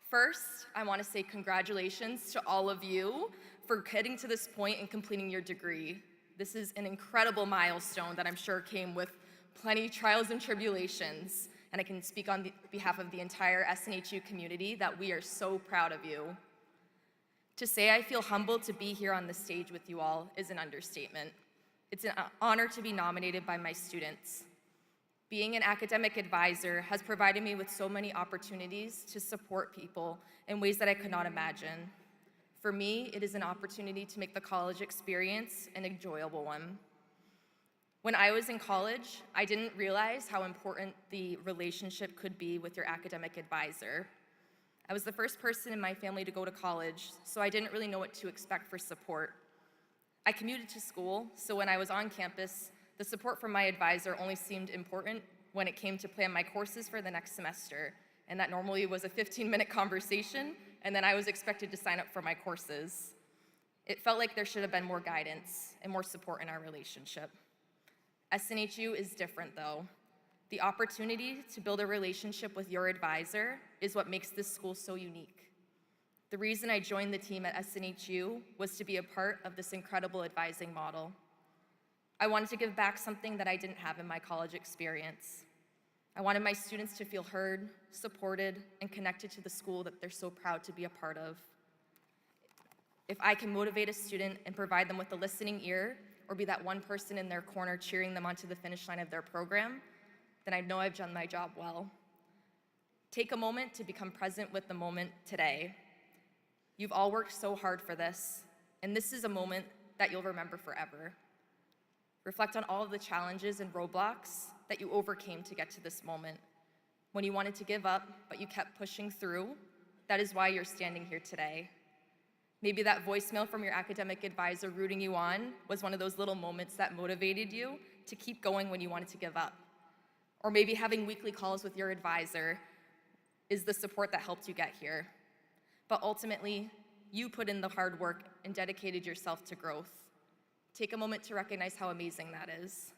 First, I want to say congratulations to all of you for getting to this point and completing your degree. This is an incredible milestone that I'm sure came with plenty of trials and tribulations, and I can speak on behalf of the entire SNHU community that we are so proud of you. To say I feel humbled to be here on the stage with you all is an understatement. It's an honor to be nominated by my students. Being an academic advisor has provided me with so many opportunities to support people in ways that I could not imagine. For me, it is an opportunity to make the college experience an enjoyable one. When I was in college, I didn't realize how important the relationship could be with your academic advisor. I was the first person in my family to go to college, so I didn't really know what to expect for support. I commuted to school, so when I was on campus, the support from my advisor only seemed important when it came to plan my courses for the next semester, and that normally was a 15-minute conversation, and then I was expected to sign up for my courses. It felt like there should have been more guidance and more support in our relationship. SNHU is different, though. The opportunity to build a relationship with your advisor is what makes this school so unique. The reason I joined the team at SNHU was to be a part of this incredible advising model. I wanted to give back something that I didn't have in my college experience. I wanted my students to feel heard, supported, and connected to the school that they're so proud to be a part of. If I can motivate a student and provide them with a listening ear, or be that one person in their corner cheering them onto the finish line of their program, then I know I've done my job well. Take a moment to become present with the moment today. You've all worked so hard for this, and this is a moment that you'll remember forever. Reflect on all of the challenges and roadblocks that you overcame to get to this moment. When you wanted to give up, but you kept pushing through, that is why you're standing here today. Maybe that voicemail from your academic advisor rooting you on was one of those little moments that motivated you to keep going when you wanted to give up. Or maybe having weekly calls with your advisor is the support that helped you get here. But ultimately, you put in the hard work and dedicated yourself to growth. Take a moment to recognize how amazing that is.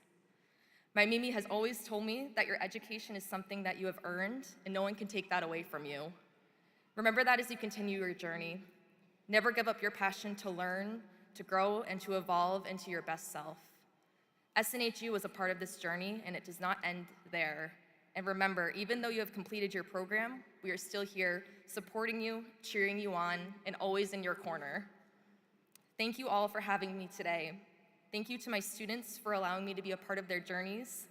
My Mimi has always told me that your education is something that you have earned and no one can take that away from you. Remember that as you continue your journey. Never give up your passion to learn, to grow, and to evolve into your best self. SNHU is a part of this journey, and it does not end there. And remember, even though you have completed your program, we are still here supporting you, cheering you on, and always in your corner. Thank you all for having me today. Thank you to my students for allowing me to be a part of their journeys,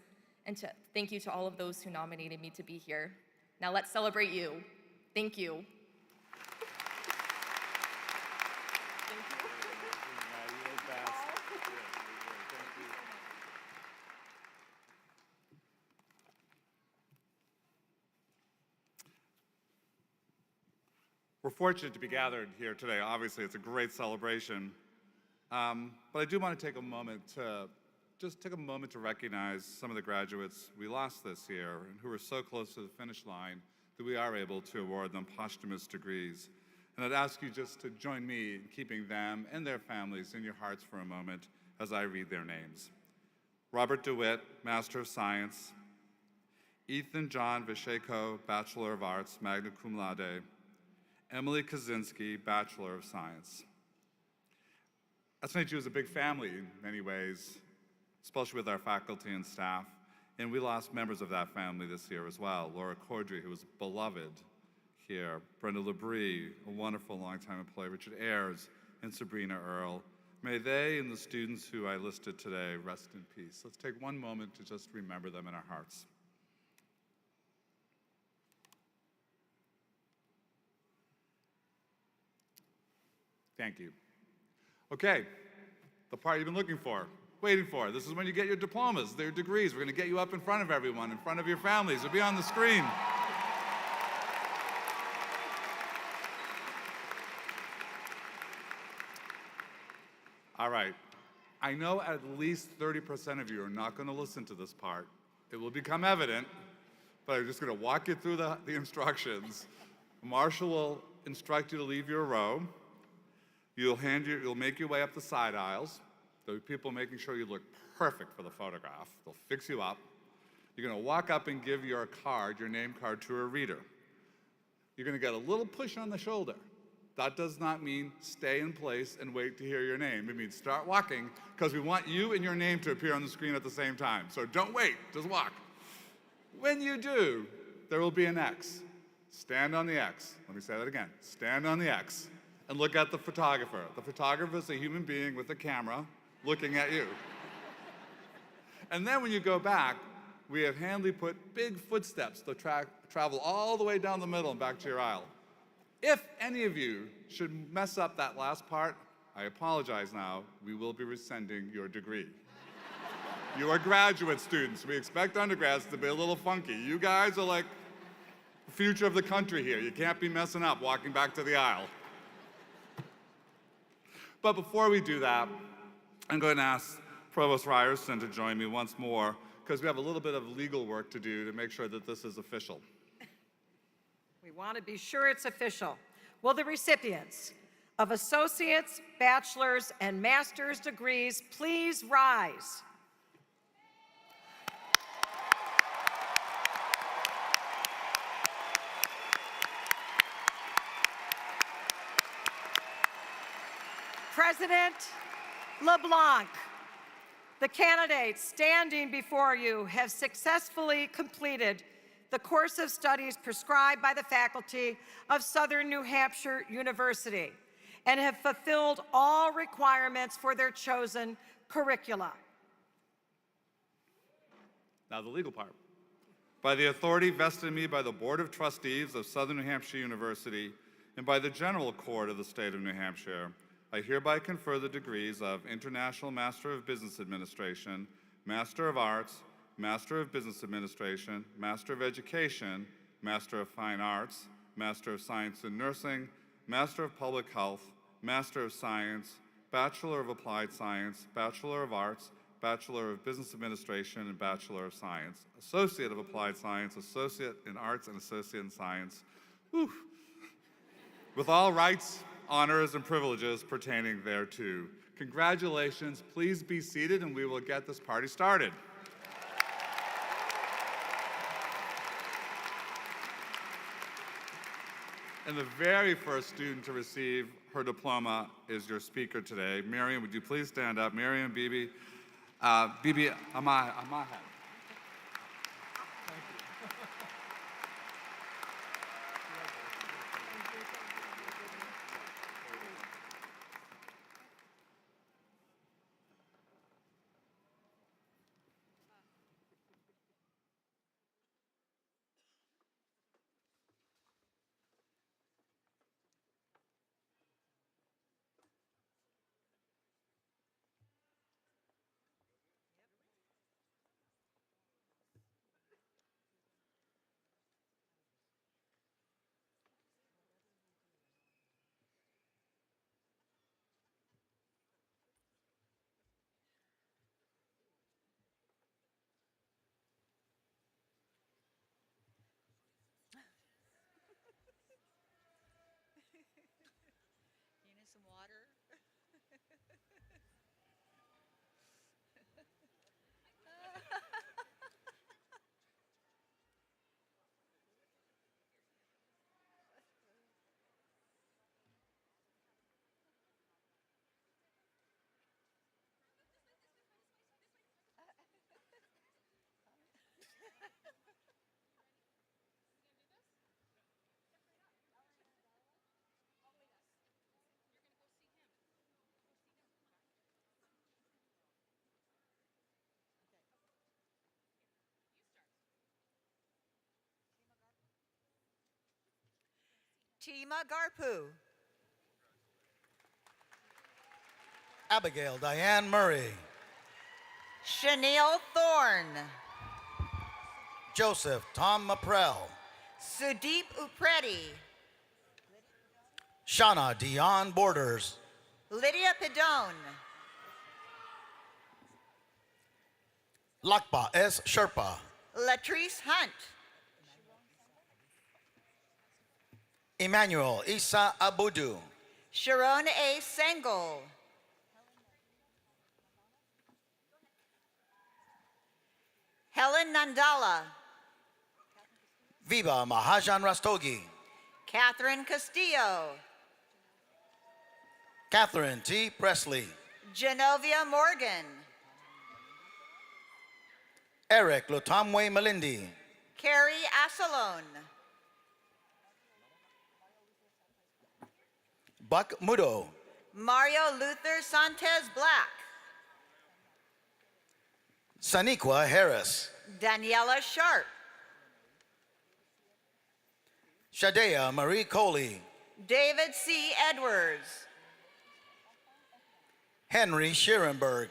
and thank you to all of those who nominated me to be here. Now let's celebrate you. Thank you. We're fortunate to be gathered here today. Obviously, it's a great celebration. But I do want to take a moment to recognize some of the graduates we lost this year and who were so close to the finish line that we are able to award them posthumous degrees. And I'd ask you just to join me in keeping them and their families in your hearts for a moment as I read their names. Robert DeWitt, Master of Science. Ethan John Visheko, Bachelor of Arts, magna cum laude. Emily Kaczynski, Bachelor of Science. SNHU is a big family in many ways, especially with our faculty and staff, and we lost members of that family this year as well. Laura Cordry, who was beloved here, Brenda Labrie, a wonderful longtime employee, Richard Ayers, and Sabrina Earle. May they and the students who I listed today rest in peace. Let's take one moment to just remember them in our hearts. Thank you. Okay, the part you've been looking for, waiting for. This is when you get your diplomas, their degrees. We're going to get you up in front of everyone, in front of your families. It'll be on the screen. All right. I know at least 30% of you are not going to listen to this part. It will become evident, but I'm just going to walk you through the instructions. Marshall will instruct you to leave your row. You'll make your way up the side aisles. There'll be people making sure you look perfect for the photograph. They'll fix you up. You're going to walk up and give your card, your name card, to a reader. You're going to get a little push on the shoulder. That does not mean stay in place and wait to hear your name. It means start walking, because we want you and your name to appear on the screen at the same time. So don't wait, just walk. When you do, there will be an X. Stand on the X. Let me say that again. Stand on the X. And look at the photographer. The photographer is a human being with a camera looking at you. And then when you go back, we have handily put big footsteps to travel all the way down the middle and back to your aisle. If any of you should mess up that last part, I apologize now. We will be rescinding your degree. You are graduate students. We expect undergrads to be a little funky. You guys are like the future of the country here. You can't be messing up walking back to the aisle. But before we do that, I'm going to ask Provost Ryerson to join me once more, because we have a little bit of legal work to do to make sure that this is official. We want to be sure it's official. Will the recipients of associate's, bachelor's, and master's degrees please rise? President LeBlanc, the candidates standing before you have successfully completed the course of studies prescribed by the faculty of Southern New Hampshire University and have fulfilled all requirements for their chosen curricula. Now the legal part. By the authority vested in me by the Board of Trustees of Southern New Hampshire University and by the General Court of the State of New Hampshire, I hereby confer the degrees of International Master of Business Administration, Master of Arts, Master of Business Administration, Master of Education, Master of Fine Arts, Master of Science in Nursing, Master of Public Health, Master of Science, Bachelor of Applied Science, Bachelor of Arts, Bachelor of Business Administration, and Bachelor of Science, Associate of Applied Science, Associate in Arts, and Associate in Science. Whew. With all rights, honors, and privileges pertaining thereto. Congratulations. Please be seated, and we will get this party started. And the very first student to receive her diploma is your speaker today. Mariam, would you please stand up? Mariam Bibi Ahammed. You need some water? Tima Garpu. Abigail Diane Murray. Chanel Thorne. Joseph Tom Maprell. Sudeep Upreti. Shauna Dion Borders. Lydia Pidone. Lakpa S. Sherpa. Latrice Hunt. Emmanuel Isa Abudu. Sharon A. Sengel. Helen Nandala. Viva Mahajan Rastogi. Catherine Castillo. Catherine T. Presley. Genovia Morgan. Eric Lutamwe Malindi. Carrie Asalone. Buck Mudo. Mario Luther Santes Black. Saniqua Harris. Daniela Sharp. Shadea Marie Coley. David C. Edwards. Henry Scherenberg.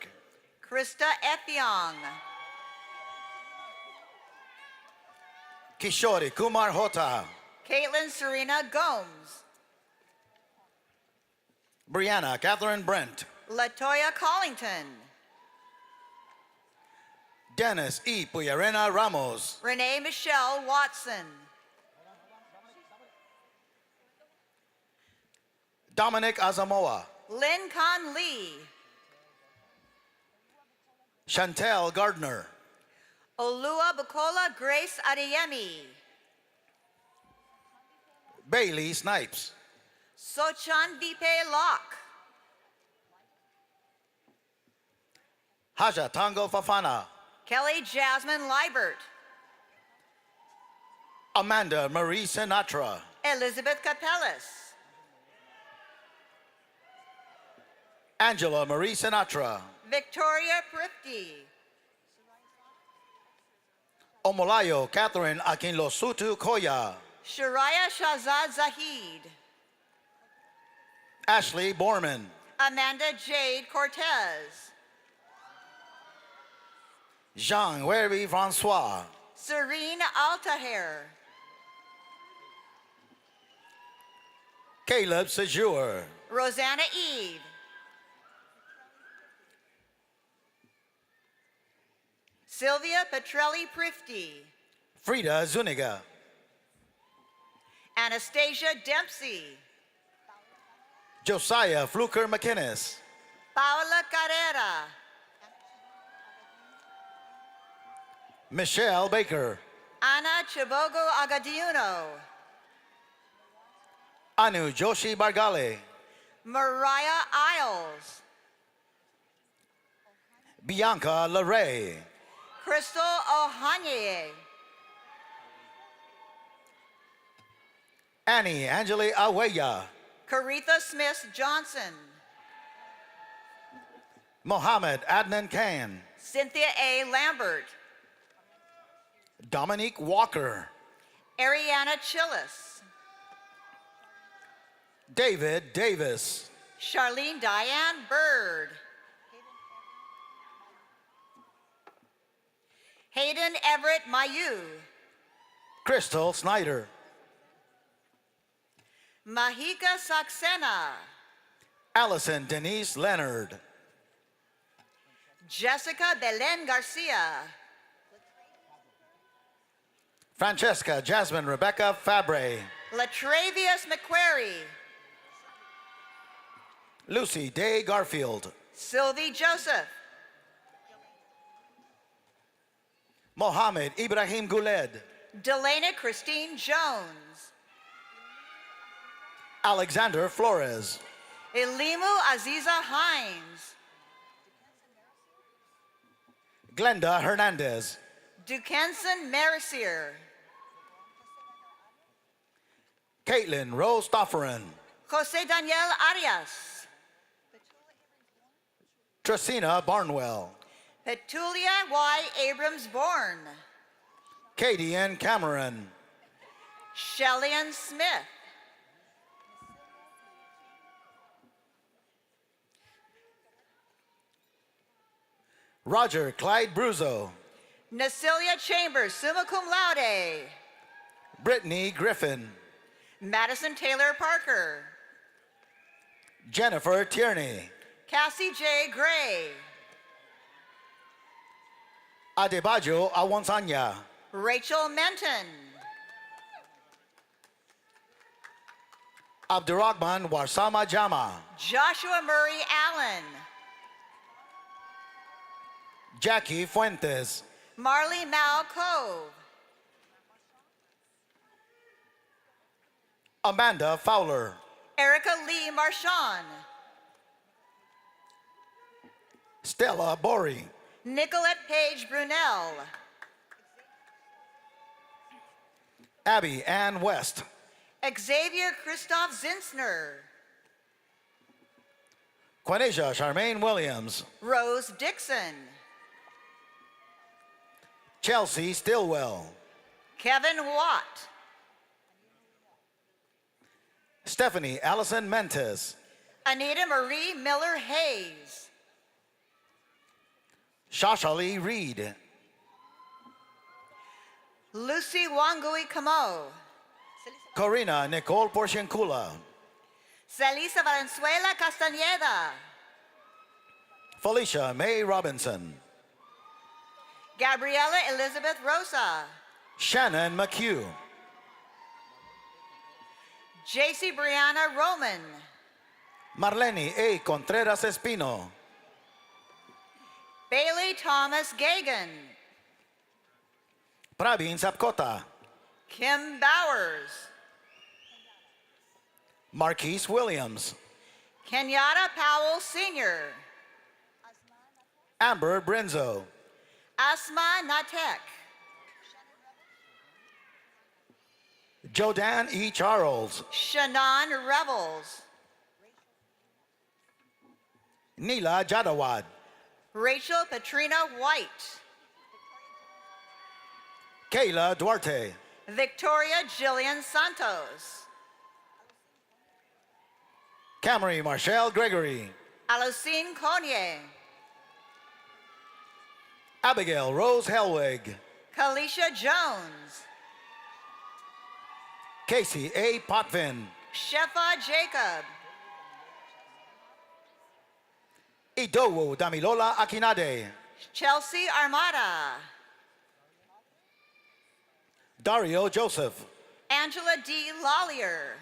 Krista Effiong. Kishori Kumar Hota. Caitlin Serena Gomes. Brianna Catherine Brent. Latoya Collington. Dennis E. Puyarena Ramos. Renee Michelle Watson. Dominic Azamoa. Lynn Con Lee. Chantel Gardner. Olua Bukola Grace Adeyemi. Bailey Snipes. Sochan Vipe Locke. Haja Tango Fafana. Kelly Jasmine Liebert. Amanda Marie Sinatra. Elizabeth Capellas. Angela Marie Sinatra. Victoria Prifty. Omolayo Catherine Akinlosutu Koya. Shariah Shahzad Zahid. Ashley Borman. Amanda Jade Cortez. Jean Werby Francois. Serene Altaher. Caleb Sejour. Rosanna Eve. Sylvia Petrelli Prifty. Frida Zuniga. Anastasia Dempsey. Josiah Fluker McInnes. Paula Carrera. Michelle Baker. Ana Chibogo Agadiuno. Anu Joshi Bargale. Mariah Isles. Bianca LaRay. Crystal Ohanye. Annie Angeli Aweya. Caritha Smith Johnson. Mohammed Adnan Khan. Cynthia A. Lambert. Dominique Walker. Ariana Chillis. David Davis. Charlene Diane Bird. Hayden Everett Mayu. Crystal Snyder. Mahika Saxena. Allison Denise Leonard. Jessica Belen Garcia. Francesca Jasmine Rebecca Fabre. Latravius McQuarrie. Lucy Day Garfield. Sylvie Joseph. Mohammed Ibrahim Guled. Delana Christine Jones. Alexander Flores. Elimu Aziza Hines. Glenda Hernandez. Dukenson Mercier. Caitlin Rose Stofferin. Jose Daniel Arias. Tracina Barnwell. Petulia Y. Abrams Bourne. Katie Ann Cameron. Shellyan Smith. Roger Clyde Bruzo. Nasilia Chambers, summa cum laude. Brittany Griffin. Madison Taylor Parker. Jennifer Tierney. Cassie J. Gray. Adebayo Awansanya. Rachel Menton. Abdurrahman Warsama Jama. Joshua Murray Allen. Jackie Fuentes. Marley Mal Cove. Amanda Fowler. Erica Lee Marchand. Stella Bori. Nicolette Page Brunel. Abby Ann West. Xavier Christoph Zinsner. Quanisha Charmaine Williams. Rose Dixon. Chelsea Stillwell. Kevin Watt. Stephanie Allison Mentes. Anita Marie Miller Hayes. Shashali Reed. Lucy Wangui Camo. Corina Nicole Porciancula. Celisa Valenzuela Castañeda. Felicia May Robinson. Gabriela Elizabeth Rosa. Shannon McHugh. JC Brianna Roman. Marlene A. Contreras Espino. Bailey Thomas Gagan. Praveen Sapkota. Kim Bowers. Marquise Williams. Kenyatta Powell Sr. Amber Brenzo. Asma Natek. Jodan E. Charles. Shannon Revels. Neela Jadawad. Rachel Patrina White. Kayla Duarte. Victoria Jillian Santos. Camry Marshall Gregory. Alucine Conye. Abigail Rose Helwig. Kalisha Jones. Casey A. Potvin. Shefa Jacob. Idowu Damilola Akinade. Chelsea Armada. Dario Joseph. Angela D. Lollier.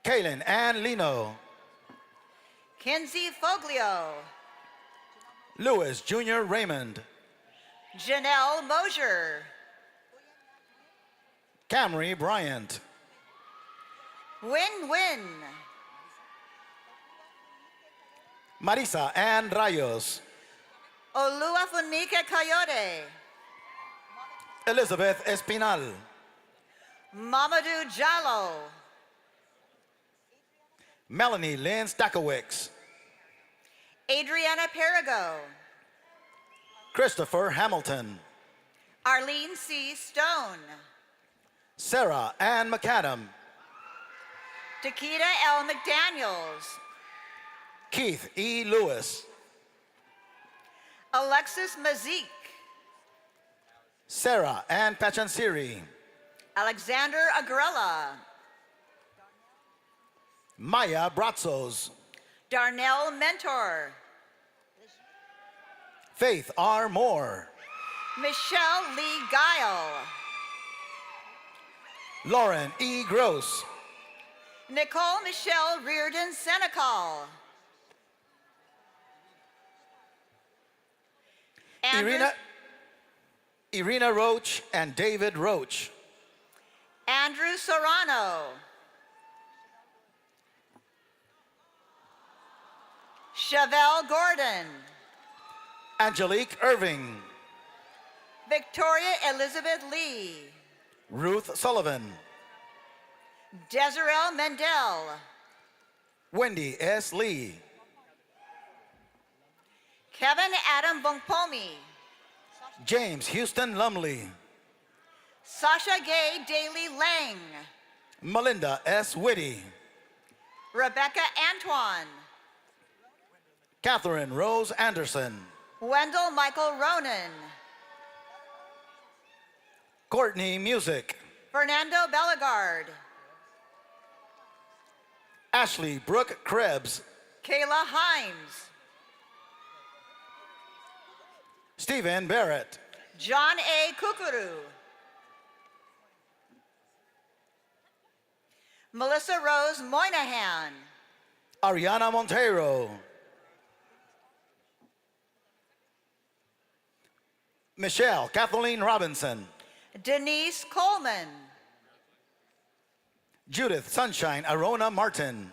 Kaylin Ann Lino. Kinsey Foglio. Louis Jr. Raymond. Janelle Mosier. Camry Bryant. Win-Win. Marisa Ann Rayos. Oluwafunike Coyote. Elizabeth Espinal. Mamadou Jallo. Melanie Lynn Stakowicz. Adriana Perigo. Christopher Hamilton. Arlene C. Stone. Sarah Ann McAdam. Takita L. McDaniels. Keith E. Lewis. Alexis Mazik. Sarah Ann Pachansiri. Alexander Agrella. Maya Bratzos. Darnell Mentor. Faith R. Moore. Michelle Lee Guile. Lauren E. Gross. Nicole Michelle Reardon Senecal. Irina Roach and David Roach. Andrew Serrano. Chevelle Gordon. Angelique Irving. Victoria Elizabeth Lee. Ruth Sullivan. Desirel Mendel. Wendy S. Lee. Kevin Adam Bongpomi. James Houston Lumley. Sasha Gay Daly Lang. Melinda S. Whitty. Rebecca Antoine. Catherine Rose Anderson. Wendell Michael Ronan. Courtney Music. Fernando Bellegarde. Ashley Brooke Krebs. Kayla Himes. Stephen Barrett. John A. Kukuru. Melissa Rose Moynihan. Ariana Monteiro. Michelle Kathleen Robinson. Denise Coleman. Judith Sunshine Arona Martin.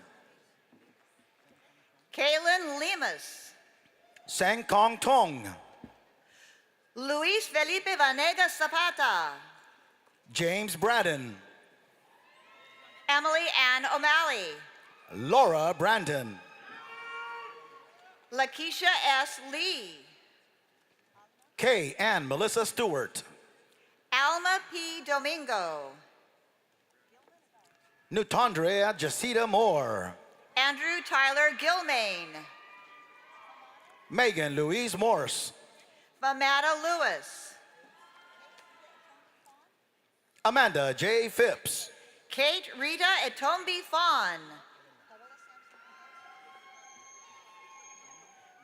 Kaylin Lemus. Sang Kong Tong. Luis Felipe Vanegas Zapata. James Braden. Emily Ann O'Malley. Laura Brandon. Lakeisha S. Lee. Kay and Melissa Stewart. Alma P. Domingo. Nutandrea Jacita Moore. Andrew Tyler Gilmain. Megan Louise Morse. Famata Lewis. Amanda J. Phipps. Kate Rita Etombi Fawn.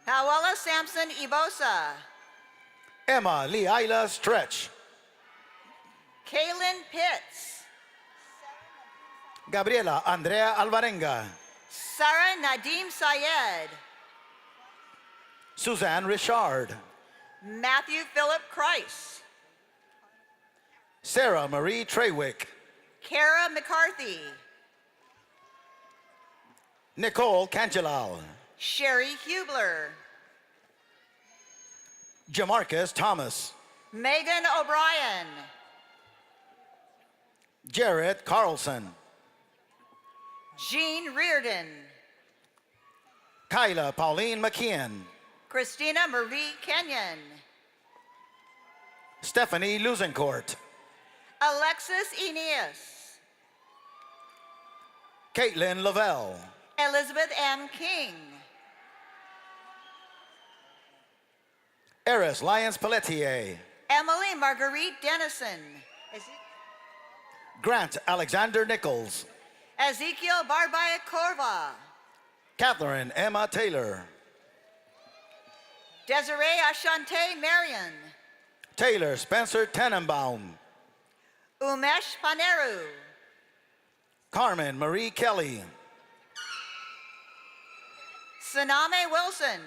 Pauella Sampson Ibosa. Emma Leila Stretch. Kaylin Pitts. Gabriela Andrea Alvarenga. Sarah Nadim Sayed. Suzanne Richard. Matthew Philip Christ. Sarah Marie Treywick. Kara McCarthy. Nicole Cangelal. Sherry Hubler. Jamarcus Thomas. Megan O'Brien. Jarrett Carlson. Jean Reardon. Kyla Pauline McKeon. Christina Marie Kenyon. Stephanie Lusencourt. Alexis Aeneas. Caitlin Lavelle. Elizabeth M. King. Eris Lyons Pelletier. Emily Marguerite Dennison. Grant Alexander Nichols. Ezekiel Barbaya Corva. Catherine Emma Taylor. Desiree Ashante Marion. Taylor Spencer Tenenbaum. Umesh Paneru. Carmen Marie Kelly. Saname Wilson.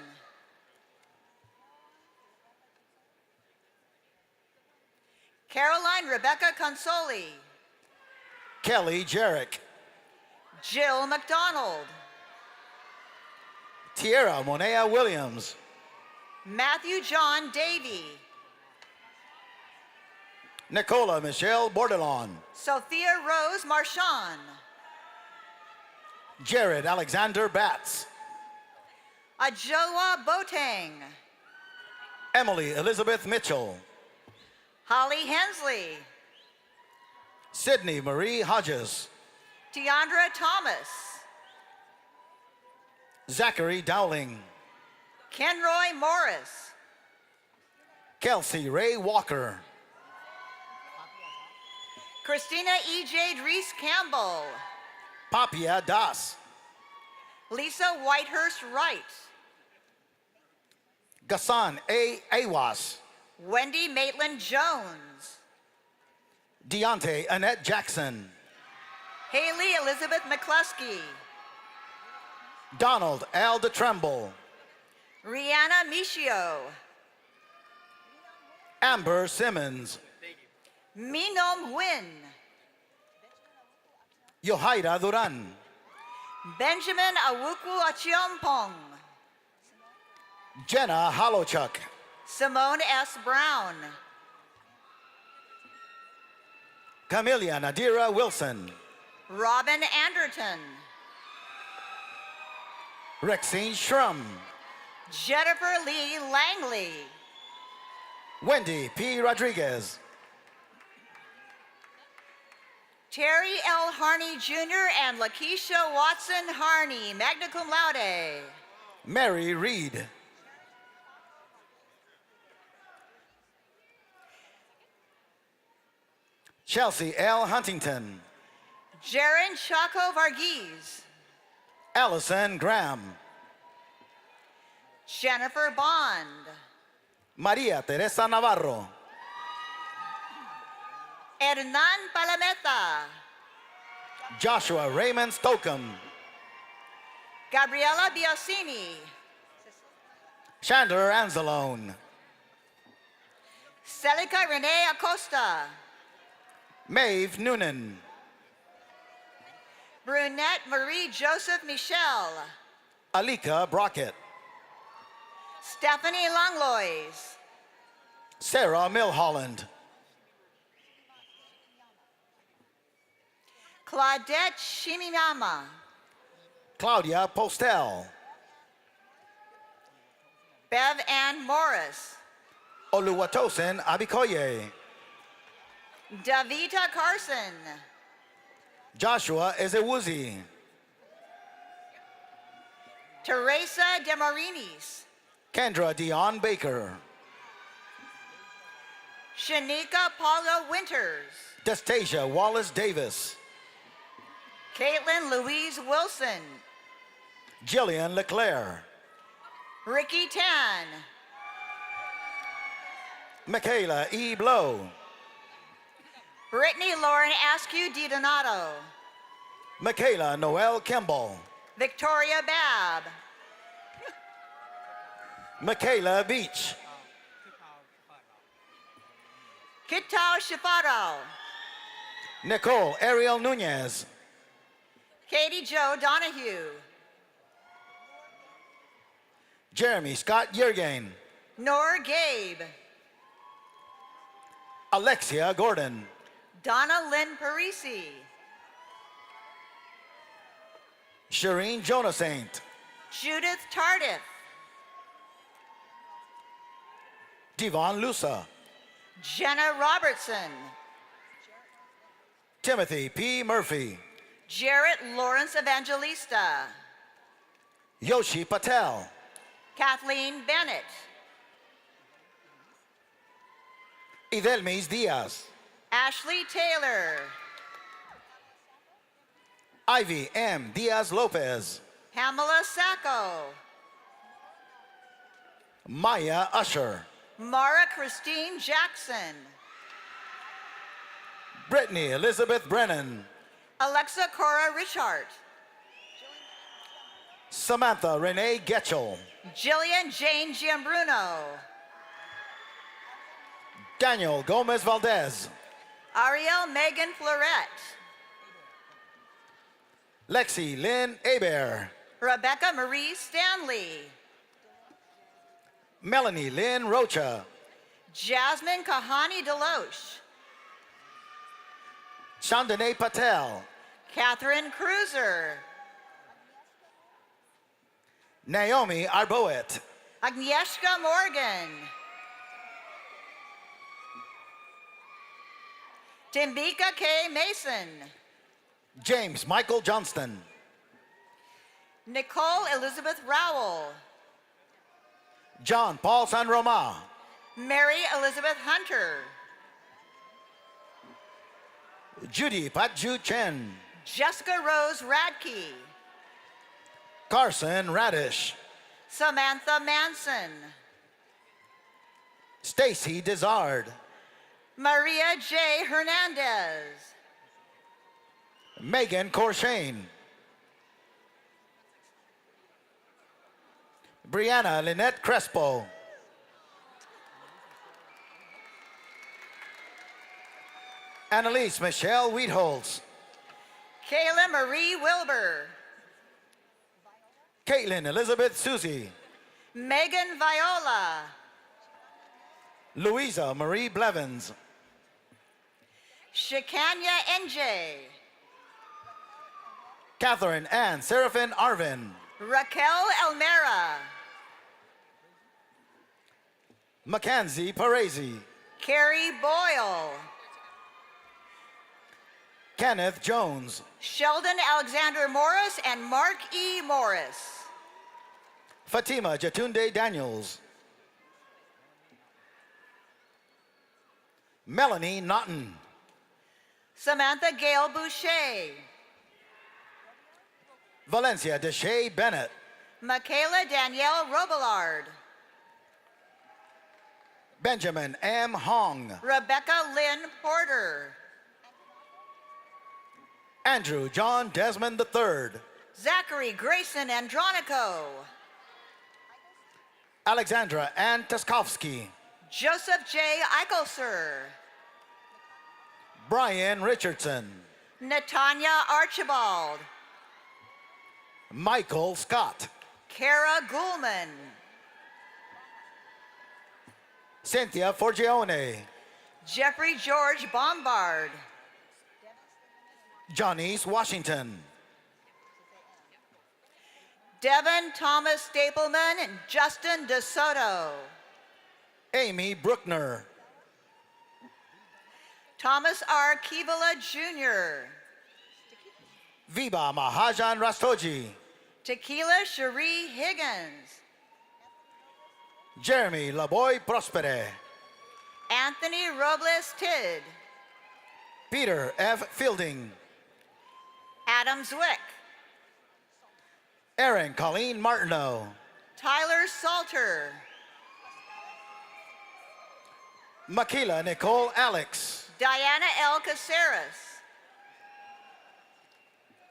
Caroline Rebecca Consoli. Kelly Jarrick. Jill McDonald. Tierra Monea Williams. Matthew John Davey. Nicola Michelle Bordelon. Sophia Rose Marchand. Jared Alexander Batts. Ajoa Botang. Emily Elizabeth Mitchell. Holly Hensley. Sydney Marie Hodges. Deandra Thomas. Zachary Dowling. Kenroy Morris. Kelsey Ray Walker. Christina E.J. Reese Campbell. Papia Das. Lisa Whitehurst Wright. Gassan A. Awas. Wendy Maitland Jones. Deontay Annette Jackson. Haley Elizabeth McCluskey. Donald Al DeTremble. Rihanna Michio. Amber Simmons. Minom Nguyen. Yohaira Duran. Benjamin Awuku Achiompong. Jenna Holochuk. Simone S. Brown. Camelia Nadira Wilson. Robin Anderton. Rexine Shrum. Jennifer Lee Langley. Wendy P. Rodriguez. Terry L. Harney Jr. and Lakeisha Watson Harney, magna cum laude. Mary Reed. Chelsea L. Huntington. Jaron Chaco Varghese. Allison Graham. Jennifer Bond. Maria Teresa Navarro. Hernan Palameta. Joshua Raymond Stockham. Gabriela Biasini. Chandler Anzalone. Celica Renee Acosta. Maeve Noonan. Brunette Marie Joseph Michelle. Alika Brockett. Stephanie Langlois. Sarah Milholland. Claudette Shimimama. Claudia Postel. Bev Ann Morris. Oluwatosin Abikoye. Davita Carson. Joshua Ezewuzi. Teresa Demarinis. Kendra Dion Baker. Shanika Paula Winters. Destasia Wallace Davis. Caitlin Louise Wilson. Jillian Leclerc. Ricky Tan. Michaela E. Blow. Brittany Lauren Askew DiDonato. Michaela Noel Kimball. Victoria Babb. Michaela Beach. Kitao Shifado. Nicole Ariel Nunez. Katie Jo Donahue. Jeremy Scott Yergain. Nor Gabe. Alexia Gordon. Donna Lynn Parisi. Shireen Jonasaint. Judith Tardif. Devon Lusa. Jenna Robertson. Timothy P. Murphy. Jarrett Lawrence Evangelista. Yoshi Patel. Kathleen Bennett. Idelmis Diaz. Ashley Taylor. Ivy M. Diaz Lopez. Pamela Sacco. Maya Usher. Mara Christine Jackson. Brittany Elizabeth Brennan. Alexa Cora Richard. Samantha Renee Getchell. Jillian Jane Giambruno. Daniel Gomez Valdez. Ariel Megan Florette. Lexi Lynn Abear. Rebecca Marie Stanley. Melanie Lynn Rocha. Jasmine Kahani Deloche. Chandane Patel. Catherine Cruiser. Naomi Arboet. Agnieszka Morgan. Timbika K. Mason. James Michael Johnston. Nicole Elizabeth Rowell. John Paul San Roma. Mary Elizabeth Hunter. Judy Patju Chen. Jessica Rose Radke. Carson Radish. Samantha Manson. Stacy Dizard. Maria J. Hernandez. Megan Corshane. Brianna Lynette Crespo. Annalise Michelle Wheatholz. Kayla Marie Wilbur. Caitlin Elizabeth Susie. Megan Viola. Louisa Marie Blevins. Shikanya NJ. Catherine Ann Seraphin Arvin. Raquel Elmera. Mackenzie Parisi. Carrie Boyle. Kenneth Jones. Sheldon Alexander Morris and Mark E. Morris. Fatima Jatunde Daniels. Melanie Naughton. Samantha Gail Boucher. Valencia Deshay Bennett. Michaela Danielle Robillard. Benjamin M. Hong. Rebecca Lynn Porter. Andrew John Desmond III. Zachary Grayson Andronico. Alexandra Ann Taskovsky. Joseph J. Eichelser. Brian Richardson. Natanya Archibald. Michael Scott. Kara Gulman. Cynthia Forgione. Jeffrey George Bombard. Johnny's Washington. Devin Thomas Stapleman and Justin DeSoto. Amy Bruckner. Thomas R. Kivala Jr. Viva Mahajan Rastogi. Tequila Cherie Higgins. Jeremy Laboy Prospere. Anthony Robles Tidd. Peter F. Fielding. Adam Zwick. Erin Colleen Martineau. Tyler Salter. Makila Nicole Alex. Diana L. Caceres.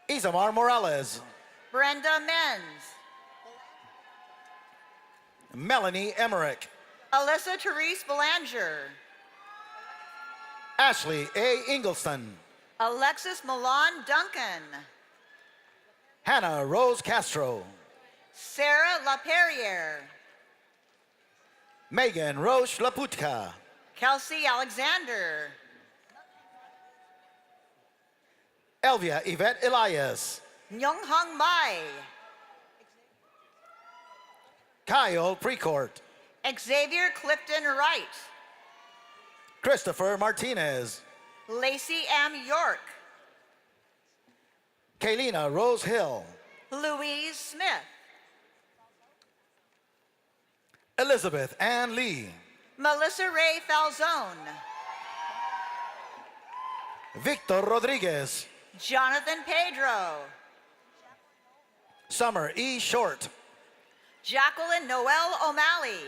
Isamar Morales. Brenda Menz. Melanie Emmerich. Alyssa Therese Belanger. Ashley A. Ingleston. Alexis Milan Duncan. Hannah Rose Castro. Sarah LaPerriere. Megan Roche Laputka. Kelsey Alexander. Elvia Yvette Elias. Myunghang Mai. Kyle Precourt. Xavier Clifton Wright. Christopher Martinez. Lacey M. York. Kaylina Rose Hill. Louise Smith. Elizabeth Ann Lee. Melissa Ray Falzone. Victor Rodriguez. Jonathan Pedro. Summer E. Short. Jacqueline Noel O'Malley.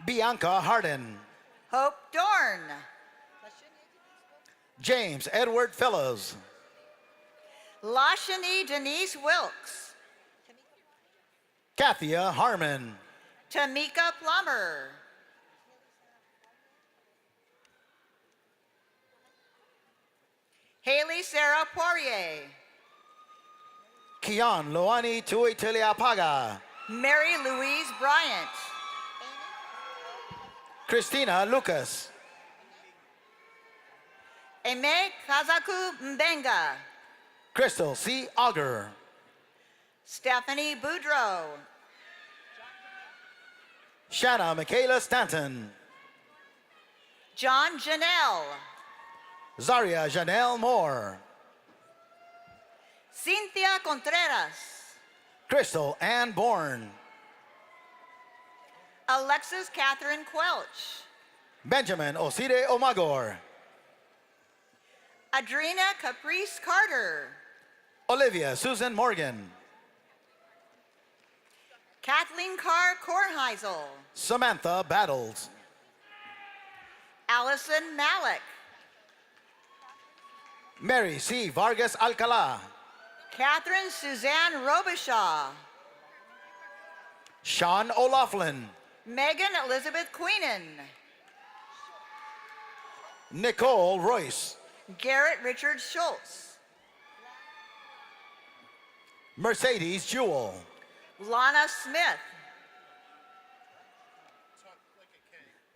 Bianca Harden. Hope Dorn. James Edward Fellows. Lashani Denise Wilkes. Kathia Harmon. Tamika Plummer. Haley Sarah Poirier. Kian Loani Tuitiliapaga. Mary Louise Bryant. Christina Lucas. Eme Kazaku Mbenga. Crystal C. Auger. Stephanie Boudreau. Shanna Michaela Stanton. John Janelle. Zaria Janelle Moore. Cynthia Contreras. Crystal Ann Bourne. Alexis Catherine Quelch. Benjamin Osire Omagor. Adrena Caprice Carter. Olivia Susan Morgan. Kathleen Carr Kornheisel. Samantha Battles. Allison Malik. Mary C. Vargas Alcala. Catherine Suzanne Robichaud. Sean O'Laughlin. Megan Elizabeth Queenan. Nicole Royce. Garrett Richard Schultz. Mercedes Jewell. Lana Smith.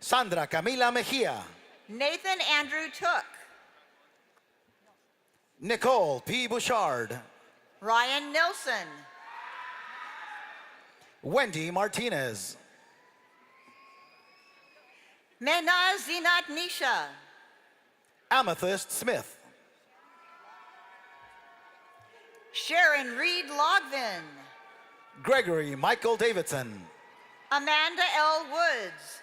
Sandra Camila Mejia. Nathan Andrew Took. Nicole P. Bouchard. Ryan Nilsson. Wendy Martinez. Mena Zinat Nisha. Amethyst Smith. Sharon Reed Logvin. Gregory Michael Davidson. Amanda L. Woods.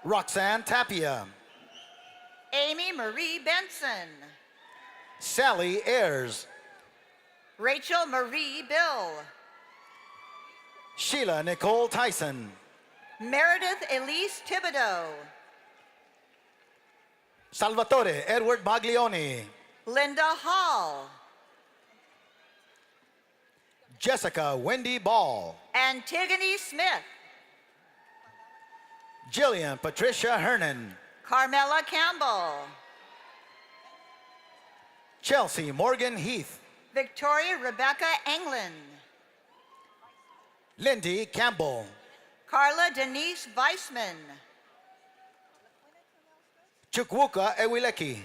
Roxanne Tapia. Amy Marie Benson. Sally Ayers. Rachel Marie Bill. Sheila Nicole Tyson. Meredith Elise Thibodeau. Salvatore Edward Maglioni. Linda Hall. Jessica Wendy Ball. Antigone Smith. Jillian Patricia Hernan. Carmela Campbell. Chelsea Morgan Heath. Victoria Rebecca Englund. Lindy Campbell. Carla Denise Weissman. Chukwuka Ewileki.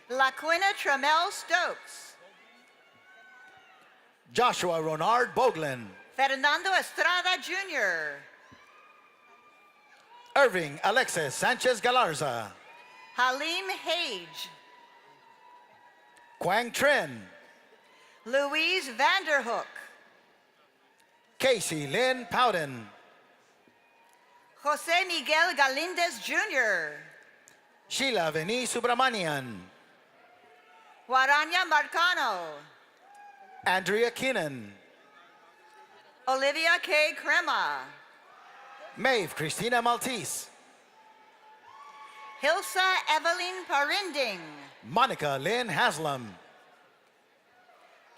Laquina Trammell Stokes. Joshua Ronard Boglin. Fernando Estrada Jr. Irving Alexis Sanchez Galarza. Halim Hage. Quang Trin. Louise Vanderhook. Casey Lynn Powden. Jose Miguel Galindez Jr., Sheila Veni Subramanian, Guaranya Marcano, Andrea Keenan, Olivia K. Crema, Maeve Christina Maltese, Hilsa Evelyn Parinding, Monica Lynn Haslam,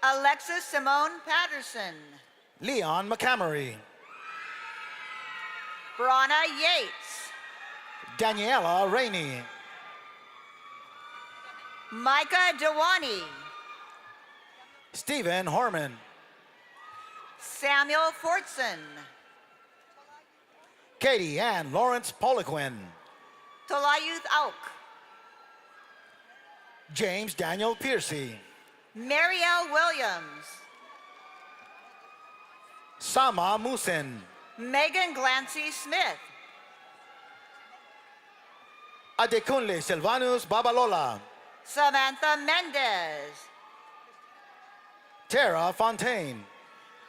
Alexis Simone Patterson, Leon McCamery, Brana Yates, Daniela Rainey, Micah Dewani, Stephen Horman, Samuel Fortson, Katie Ann Lawrence Poliquin, Tolayuth Auk, James Daniel Piercy, Marielle Williams, Sama Musin, Megan Glancy Smith, Adekunle Silvanus Babalola, Samantha Mendez, Tara Fontaine,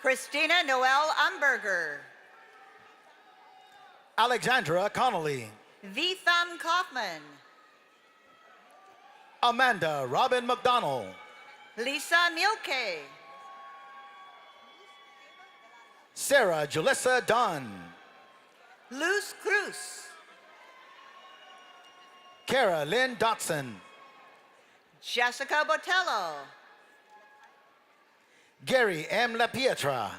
Christina Noel Umberger, Alexandra Connolly, Vitham Kaufman, Amanda Robin McDonald, Lisa Milke, Sarah Julissa Dunn, Luz Cruz, Kara Lynn Dotson, Jessica Botello, Gary M. LaPietra,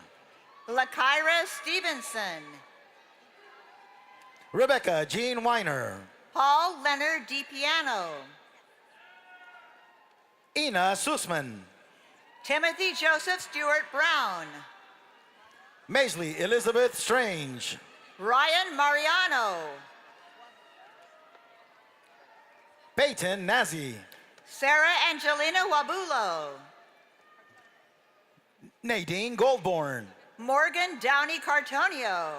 Lakyra Stevenson, Rebecca Jean Weiner, Paul Leonard DiPiano, Ina Sussman, Timothy Joseph Stewart Brown, Maisley Elizabeth Strange, Ryan Mariano, Peyton Nazi, Sarah Angelina Wabulo, Nadine Goldborn, Morgan Downey Cartonio,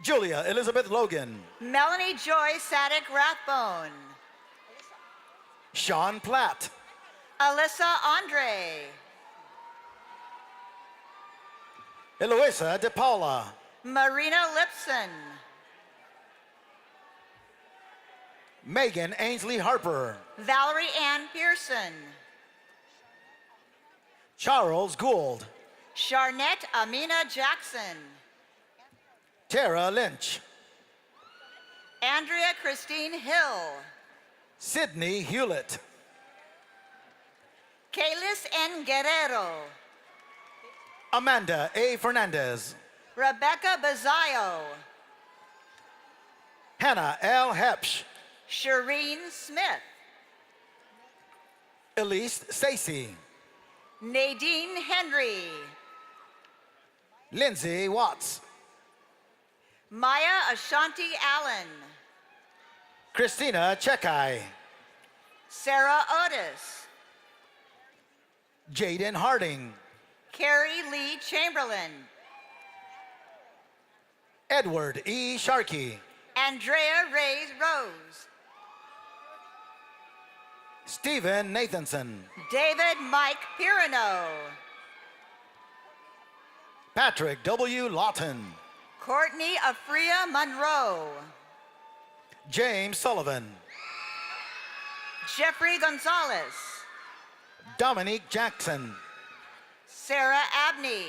Julia Elizabeth Logan, Melanie Joy Sadek Rathbone, Sean Platt, Alyssa Andre, Eloisa De Paula, Marina Lipson, Megan Ainsley Harper, Valerie Ann Pearson, Charles Gould, Charnette Amina Jackson, Tara Lynch, Andrea Christine Hill, Sydney Hewlett, Kalis N. Guerrero, Amanda A. Fernandez, Rebecca Bazayo, Hannah L. Hepsch, Shireen Smith, Elise Stacy, Nadine Henry, Lindsay Watts, Maya Ashanti Allen, Christina Chekai, Sarah Otis, Jaden Harding, Carrie Lee Chamberlain, Edward E. Sharkey, Andrea Ray Rose, Stephen Nathanson, David Mike Pirano, Patrick W. Lawton, Courtney Afria Monroe, James Sullivan, Jeffrey Gonzalez, Dominique Jackson, Sarah Abney,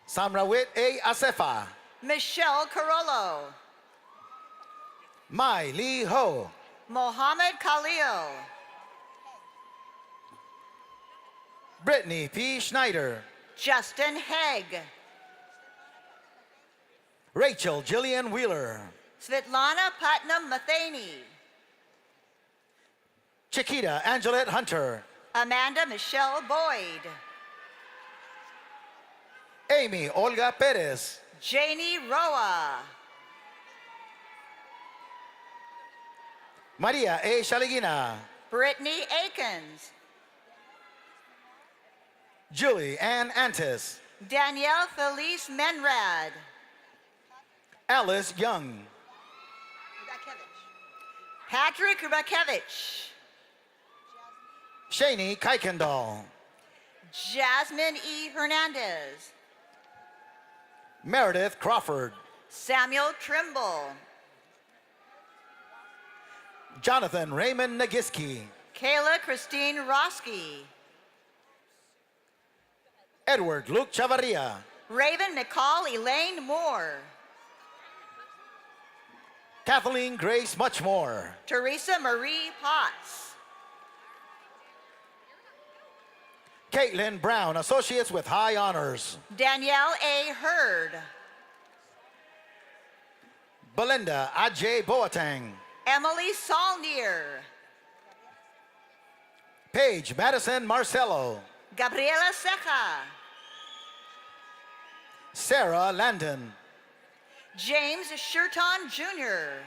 Samrawit A. Asefa, Michelle Carollo, Mai Lee Ho, Mohammed Khalil, Brittany P. Schneider, Justin Haig, Rachel Jillian Wheeler, Svetlana Putnam Matheny, Chiquita Angelette Hunter, Amanda Michelle Boyd, Amy Olga Perez, Janie Roa, Maria A. Shaligina, Brittany Akins, Julie Ann Antis, Danielle Felice Menrad, Alice Young, Patrick Rakevich, Shani Kuykendall, Jasmine E. Hernandez, Meredith Crawford. Samuel Trimble. Jonathan Raymond Nagiski. Kayla Christine Roski. Edward Luke Chavarria. Raven McCall Elaine Moore. Kathleen Grace Muchmore. Teresa Marie Potts. Caitlin Brown, Associates with High Honors. Danielle A. Hurd. Belinda Ajay Boateng. Emily Saulnier. Paige Madison Marcello. Gabriela Ceja. Sarah Landon. James Shurton Jr.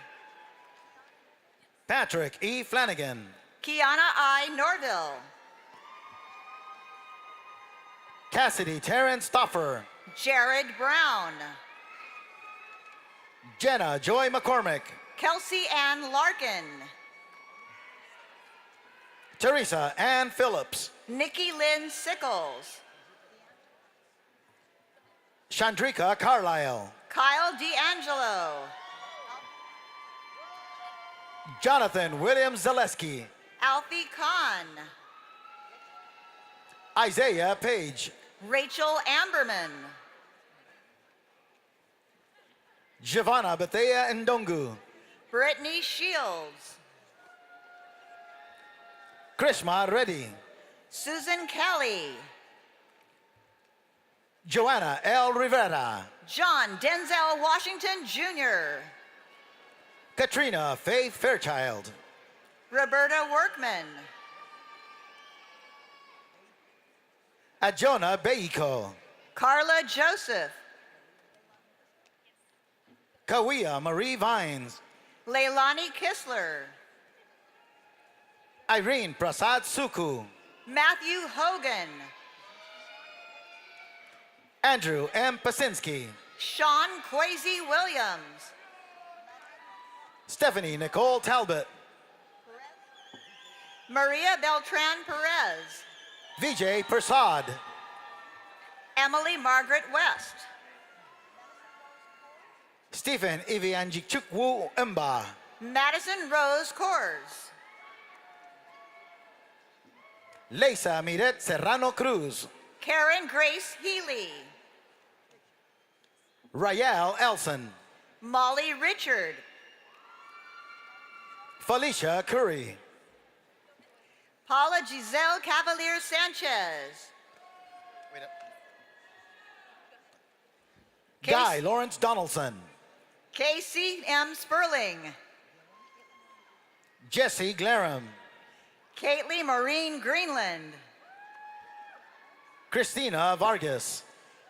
Patrick E. Flanagan. Kiana I. Norville. Cassidy Terrence Stoffer. Jared Brown. Jenna Joy McCormick. Kelsey Ann Larkin. Teresa Ann Phillips. Nikki Lynn Sickles. Chandrika Carlisle. Kyle D'Angelo. Jonathan William Zaleski. Alfie Kahn. Isaiah Page. Rachel Amberman. Giovanna Bethea Ndongu. Brittany Shields. Krishma Reddy. Susan Kelly. Joanna L. Rivera. John Denzel Washington Jr. Katrina Faith Fairchild. Roberta Workman. Adjona Beiko. Carla Joseph. Kawia Marie Vines. Leilani Kistler. Irene Prasad Suku. Matthew Hogan. Andrew M. Pasinski. Sean Kwesi Williams. Stephanie Nicole Talbot. Maria Beltran Perez. Vijay Prasad. Emily Margaret West. Stephen Ivianjichukwu Mba. Madison Rose Kors. Leisa Miret Serrano Cruz. Karen Grace Healy. Rael Elson. Molly Richard. Felicia Curry. Paula Giselle Cavalier Sanchez. Guy Lawrence Donaldson. Casey M. Sperling. Jesse Glarum. Caitlin Maureen Greenland. Christina Vargas.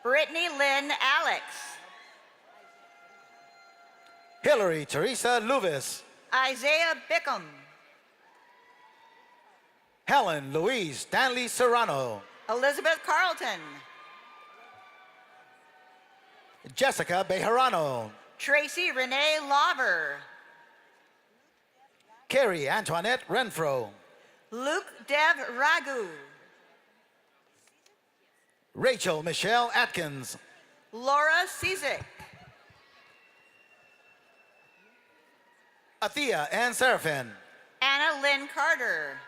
Brittany Lynn Alex. Hillary Teresa Luvis. Isaiah Bickham. Helen Louise Stanley Serrano. Elizabeth Carlton. Jessica Bejarano. Tracy Renee Lauver. Carrie Antoinette Renfro. Luke Dev Ragu. Rachel Michelle Atkins. Laura Cizik. Athea Ann Seraphin. Anna Lynn Carter.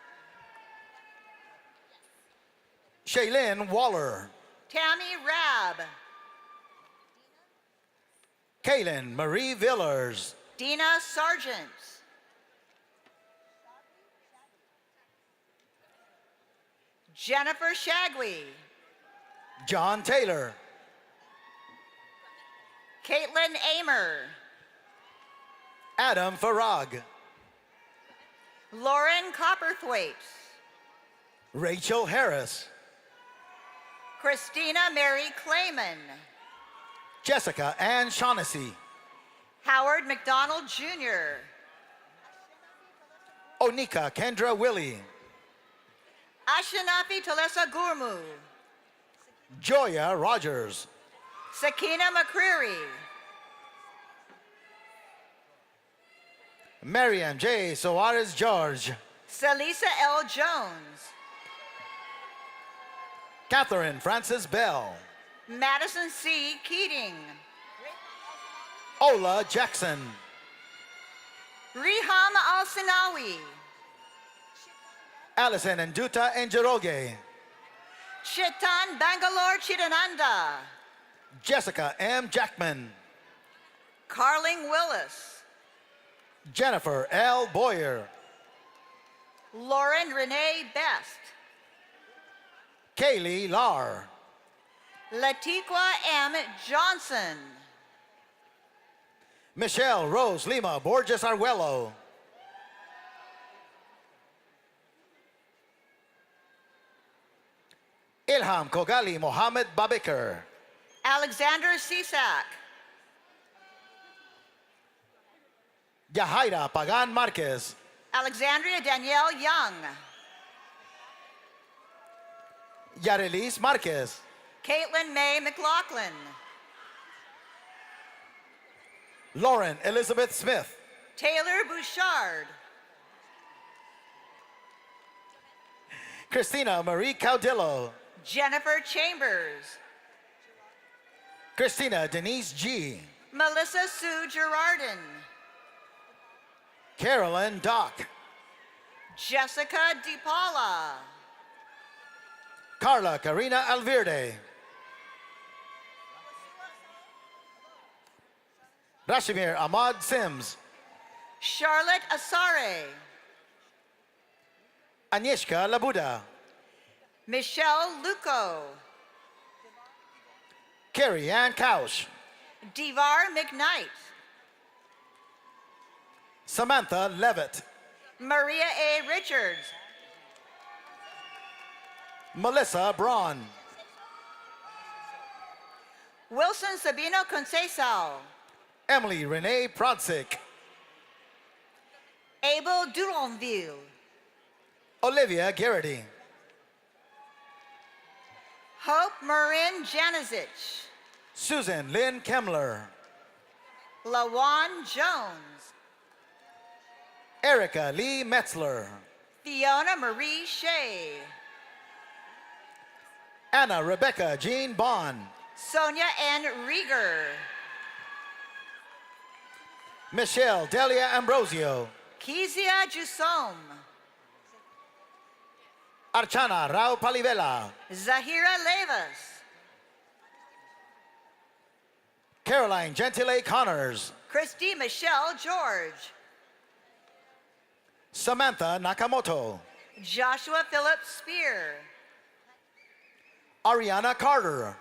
Shaylin Waller. Tammy Rabb. Kaylin Marie Villers. Dina Sargent. Jennifer Shagwee. John Taylor. Caitlin Amer. Adam Farag. Lauren Copperthwaite. Rachel Harris. Christina Mary Clayman. Jessica Ann Shaughnessy. Howard McDonald Jr. Onika Kendra Willie. Ashinafi Talesa Gurmu. Joya Rogers. Sakina McCreary. Mariam J. Soares George. Celisa L. Jones. Catherine Francis Bell. Madison C. Keating. Ola Jackson. Riham Al-Sinawi. Alison Nduta Njoroge. Chitan Bangalore Chidananda. Jessica M. Jackman. Carling Willis. Jennifer L. Boyer. Lauren Renee Best. Kaylee Lar. Latiqua M. Johnson. Michelle Rose Lima Borges Arguello. Ilham Kogali Mohammed Babikar. Alexander Cisak. Yahaira Pagan Marquez. Alexandria Danielle Young. Yarelis Marquez. Caitlin May McLaughlin. Lauren Elizabeth Smith. Taylor Bouchard. Christina Marie Caudillo. Jennifer Chambers. Christina Denise G. Melissa Sue Gerardin. Carolyn Dock. Jessica DePaula. Carla Karina Alverde. Rashimir Ahmad Sims. Charlotte Asare. Agnieszka Labuda. Michelle Luco. Carrie Ann Couch. Devar McKnight. Samantha Levitt. Maria A. Richards. Melissa Braun. Wilson Sabino Conceição. Emily Renee Prodzik. Abel Duronville. Olivia Garrity. Hope Marin Janicic. Susan Lynn Kemmler. Lawan Jones. Erica Lee Metzler. Fiona Marie Shea. Anna Rebecca Jean Bond. Sonia N. Rieger. Michelle Delia Ambrosio. Kezia Jusom. Archana Rao Palivela. Zahira Levas. Caroline Gentile Connors. Christy Michelle George. Samantha Nakamoto. Joshua Philip Spear. Ariana Carter.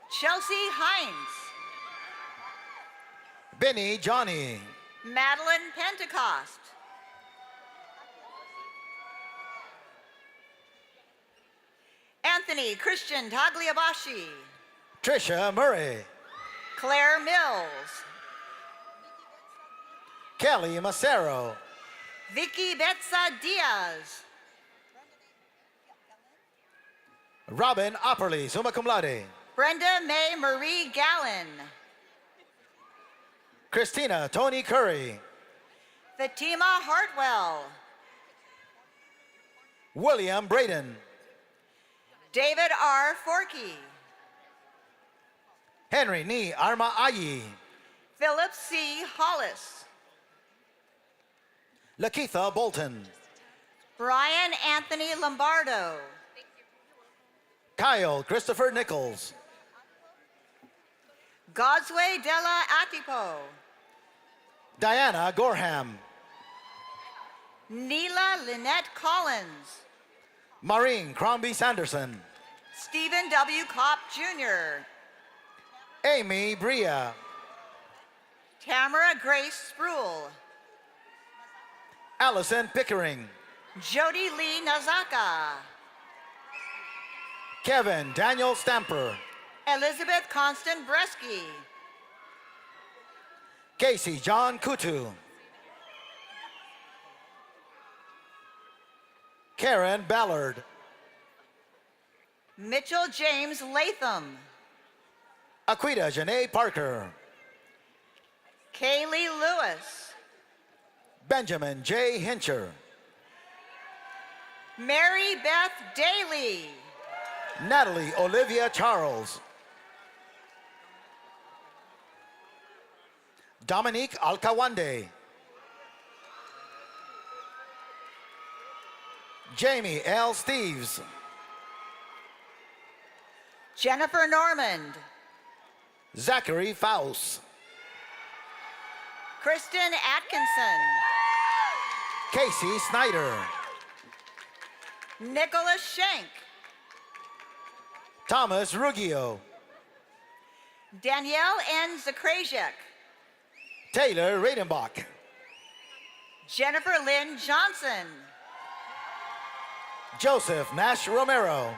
Chelsea Hines. Benny Johnny. Madeline Pentecost. Anthony Christian Tagliabashi. Trisha Murray. Claire Mills. Kelly Macero. Vicky Betsa Diaz. Robin Opperly, summa cum laude. Brenda May Marie Gallen. Christina Tony Curry. Fatima Hartwell. William Braden. David R. Forkey. Henry Ni Arma Ayi. Philip C. Hollis. Lakeitha Bolton. Brian Anthony Lombardo. Kyle Christopher Nichols. Godsway Della Atipo. Diana Gorham. Neela Lynette Collins. Maureen Crombie Sanderson. Stephen W. Kopp Jr. Amy Bria. Tamara Grace Spruill. Allison Pickering. Jody Lee Nazaka. Kevin Daniel Stamper. Elizabeth Constant Bresky. Casey John Kutu. Karen Ballard. Mitchell James Latham. Aquita Janae Parker. Kaylee Lewis. Benjamin J. Hincher. Mary Beth Daly. Natalie Olivia Charles. Dominique Alcawande. Jamie L. Steves. Jennifer Normand. Zachary Faust. Kristen Atkinson. Casey Snyder. Nicholas Schenk. Thomas Ruggio. Danielle N. Zakrajek. Taylor Reidenbach. Jennifer Lynn Johnson. Joseph Nash Romero.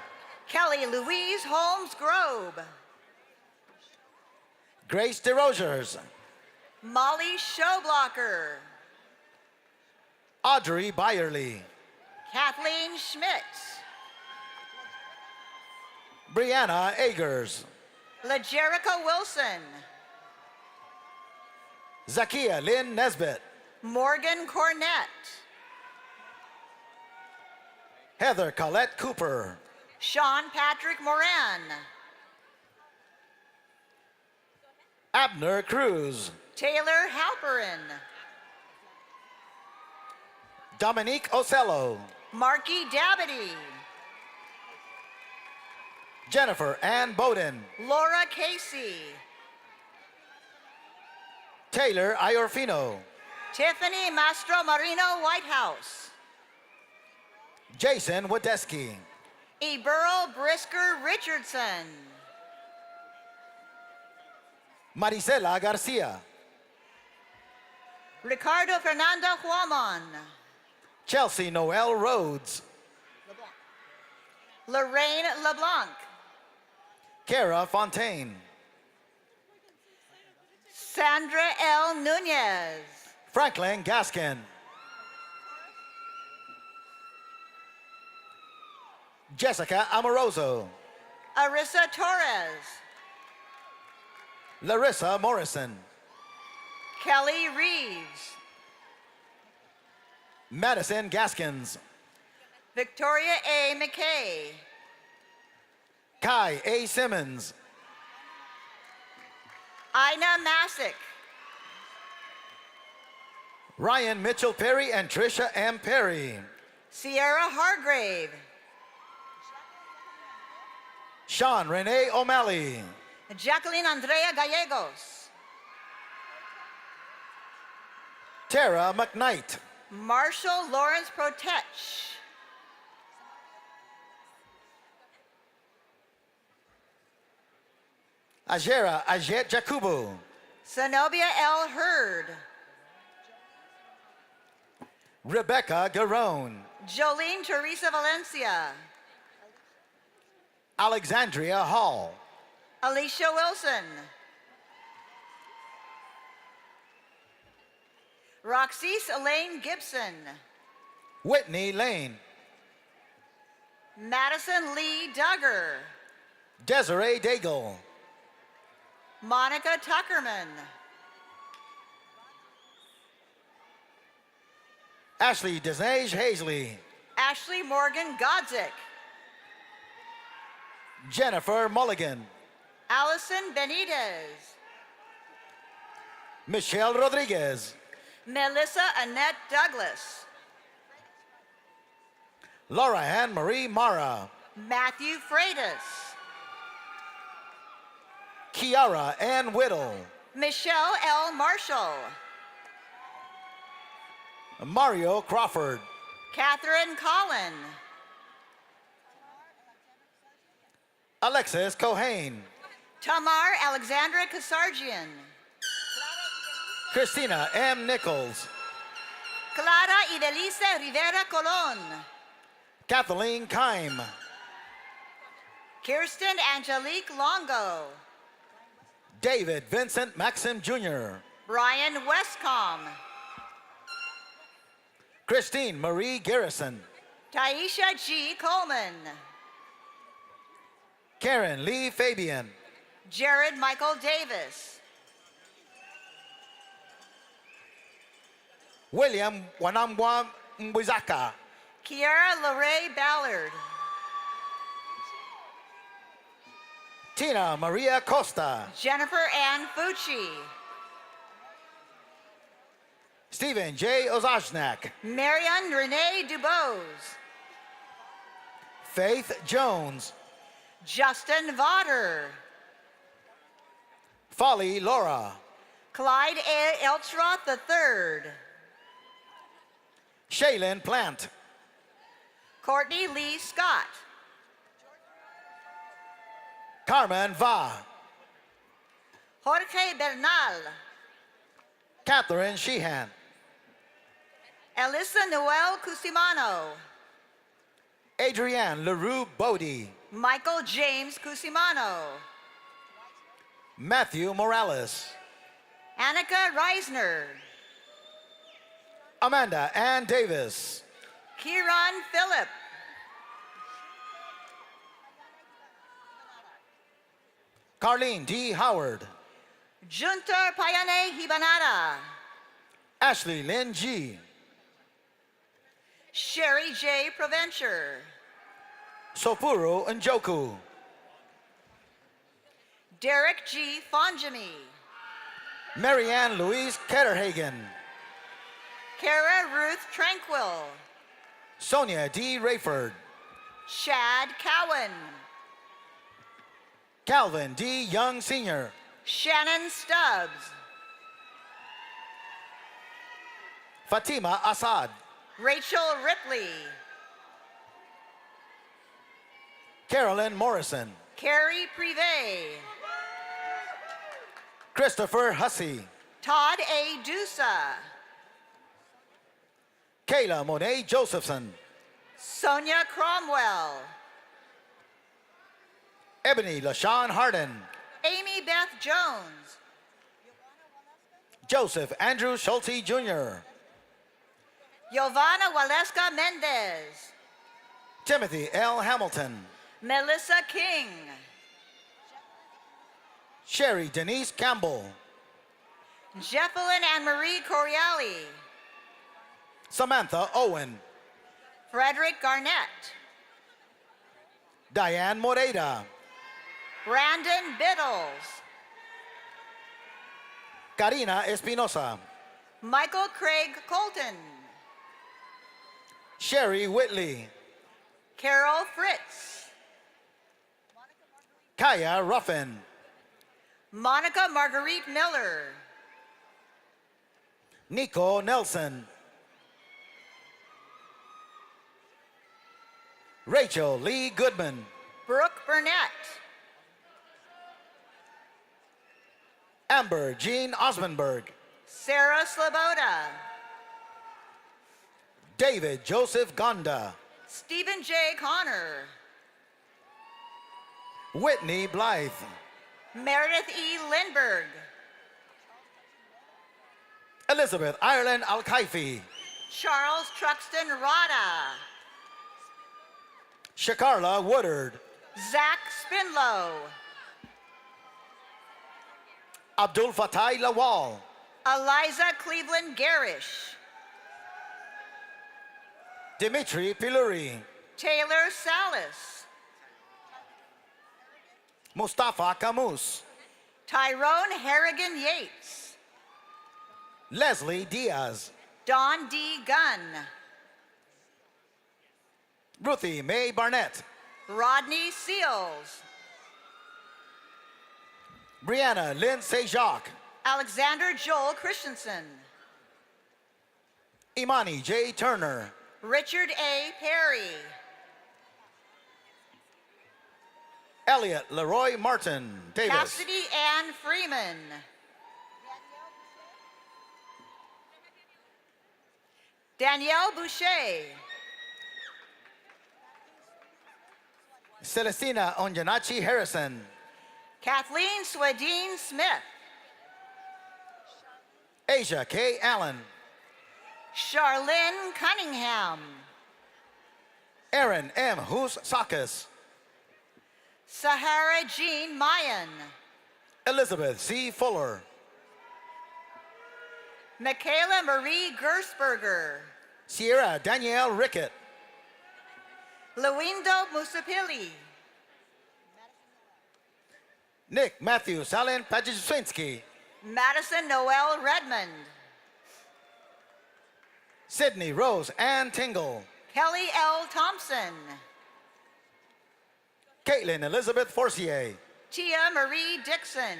Kelly Louise Holmes Grobe. Grace DeRogers. Molly Showblocker. Audrey Byerly. Kathleen Schmidt. Brianna Agers. LaJerica Wilson. Zakia Lynn Nesbitt. Morgan Cornett. Heather Colette Cooper. Sean Patrick Moran. Abner Cruz. Taylor Halperin. Dominique Ocello. Marky Dabity. Jennifer Ann Bowden. Laura Casey. Taylor Iorfino. Tiffany Mastro Marino Whitehouse. Jason Wadeski. Eberl Brisker Richardson. Marisela Garcia. Ricardo Fernando Huaman. Chelsea Noel Rhodes. Lorraine LeBlanc. Kara Fontaine. Sandra L. Nunez. Franklin Gaskin. Jessica Amoroso. Arissa Torres. Larissa Morrison. Kelly Reeves. Madison Gaskins. Victoria A. McKay. Kai A. Simmons. Ina Masick. Ryan Mitchell Perry and Trisha M. Perry. Sierra Hargrave. Sean Renee O'Malley. Jacqueline Andrea Gallegos. Tara McKnight. Marshall Lawrence Protech. Ajera Ajet Jakubu. Zenobia L. Hurd. Rebecca Garone. Jolene Teresa Valencia. Alexandria Hall. Alicia Wilson. Roxise Elaine Gibson. Whitney Lane. Madison Lee Duggar. Desiree Daigle. Monica Tuckerman. Ashley Desnage Hazley. Ashley Morgan Godzik. Jennifer Mulligan. Allison Benitez. Michelle Rodriguez. Melissa Annette Douglas. Laura Ann Marie Mara. Matthew Freitas. Kiara Ann Whittle. Michelle L. Marshall. Mario Crawford. Catherine Collin. Alexis Cohane. Tamar Alexandra Kasarjian. Christina M. Nichols. Clara Idelice Rivera Colon. Kathleen Kime. Kirsten Angelique Longo. David Vincent Maxim Jr. Brian Westcom. Christine Marie Garrison. Taisha G. Coleman. Karen Lee Fabian. Jared Michael Davis. William Wanamwa Mbwizaka. Kiara LeRae Ballard. Tina Maria Costa. Jennifer Ann Fucci. Stephen J. Ozajnak. Marian Renee Dubose. Faith Jones. Justin Vaughter. Folly Laura. Clyde A. Eltroth III. Shaylin Plant. Courtney Lee Scott. Carmen Va. Jorge Bernal. Catherine Sheehan. Alyssa Noel Cusimano. Adrienne LaRue Bodie. Michael James Cusimano. Matthew Morales. Annika Reisner. Amanda Ann Davis. Kieran Phillip. Carlene D. Howard. Junter Payane Hibanara. Ashley Lynn G. Sherry J. Provencher. Sofuru Njoku. Derek G. Fonjami. Marianne Louise Ketterhagen. Kara Ruth Tranquil. Sonia D. Rayford. Shad Cowan. Calvin D. Young Sr. Shannon Stubbs. Fatima Assad. Rachel Ripley. Carolyn Morrison. Carrie Privé. Christopher Hussey. Todd A. Dusa. Kayla Monet Josephson. Sonia Cromwell. Ebony LaShawn Harden. Amy Beth Jones. Joseph Andrew Schulte Jr. Giovanna Waleska Mendez. Timothy L. Hamilton. Melissa King. Sherry Denise Campbell. Jeffalyn Anne-Marie Coriali. Samantha Owen. Frederick Garnett. Diane Moreira. Brandon Biddles. Karina Espinosa. Michael Craig Colton. Sherry Whitley. Carol Fritz. Kaya Ruffin. Monica Marguerite Miller. Nico Nelson. Rachel Lee Goodman. Brooke Burnett. Amber Jean Osmonberg. Sarah Sloboda. David Joseph Gonda. Stephen J. Connor. Whitney Blythe. Meredith E. Lindberg. Elizabeth Ireland Al-Kaifi. Charles Truxton Rada. Shakarla Woodard. Zach Spinlow. Abdul Fatai Lawal. Eliza Cleveland Garish. Dimitri Piluri. Taylor Salas. Mustafa Camus. Tyrone Harrigan Yates. Leslie Diaz. Don D. Gunn. Ruthie Mae Barnett. Rodney Seals. Brianna Lindsay Jacques. Alexander Joel Christensen. Imani J. Turner. Richard A. Perry. Elliot Leroy Martin Davis. Cassidy Ann Freeman. Danielle Boucher. Celestina Onjanachi Harrison. Kathleen Swadine Smith. Asia K. Allen. Charlene Cunningham. Aaron M. Hus Sakis. Sahara Jean Mayan. Elizabeth C. Fuller. Michaela Marie Gersberger. Sierra Danielle Rickett. Luindo Musapili. Nick Matthew Salin Pajitswinski. Madison Noel Redmond. Sydney Rose Ann Tingle. Kelly L. Thompson. Caitlin Elizabeth Forcier. Tia Marie Dixon.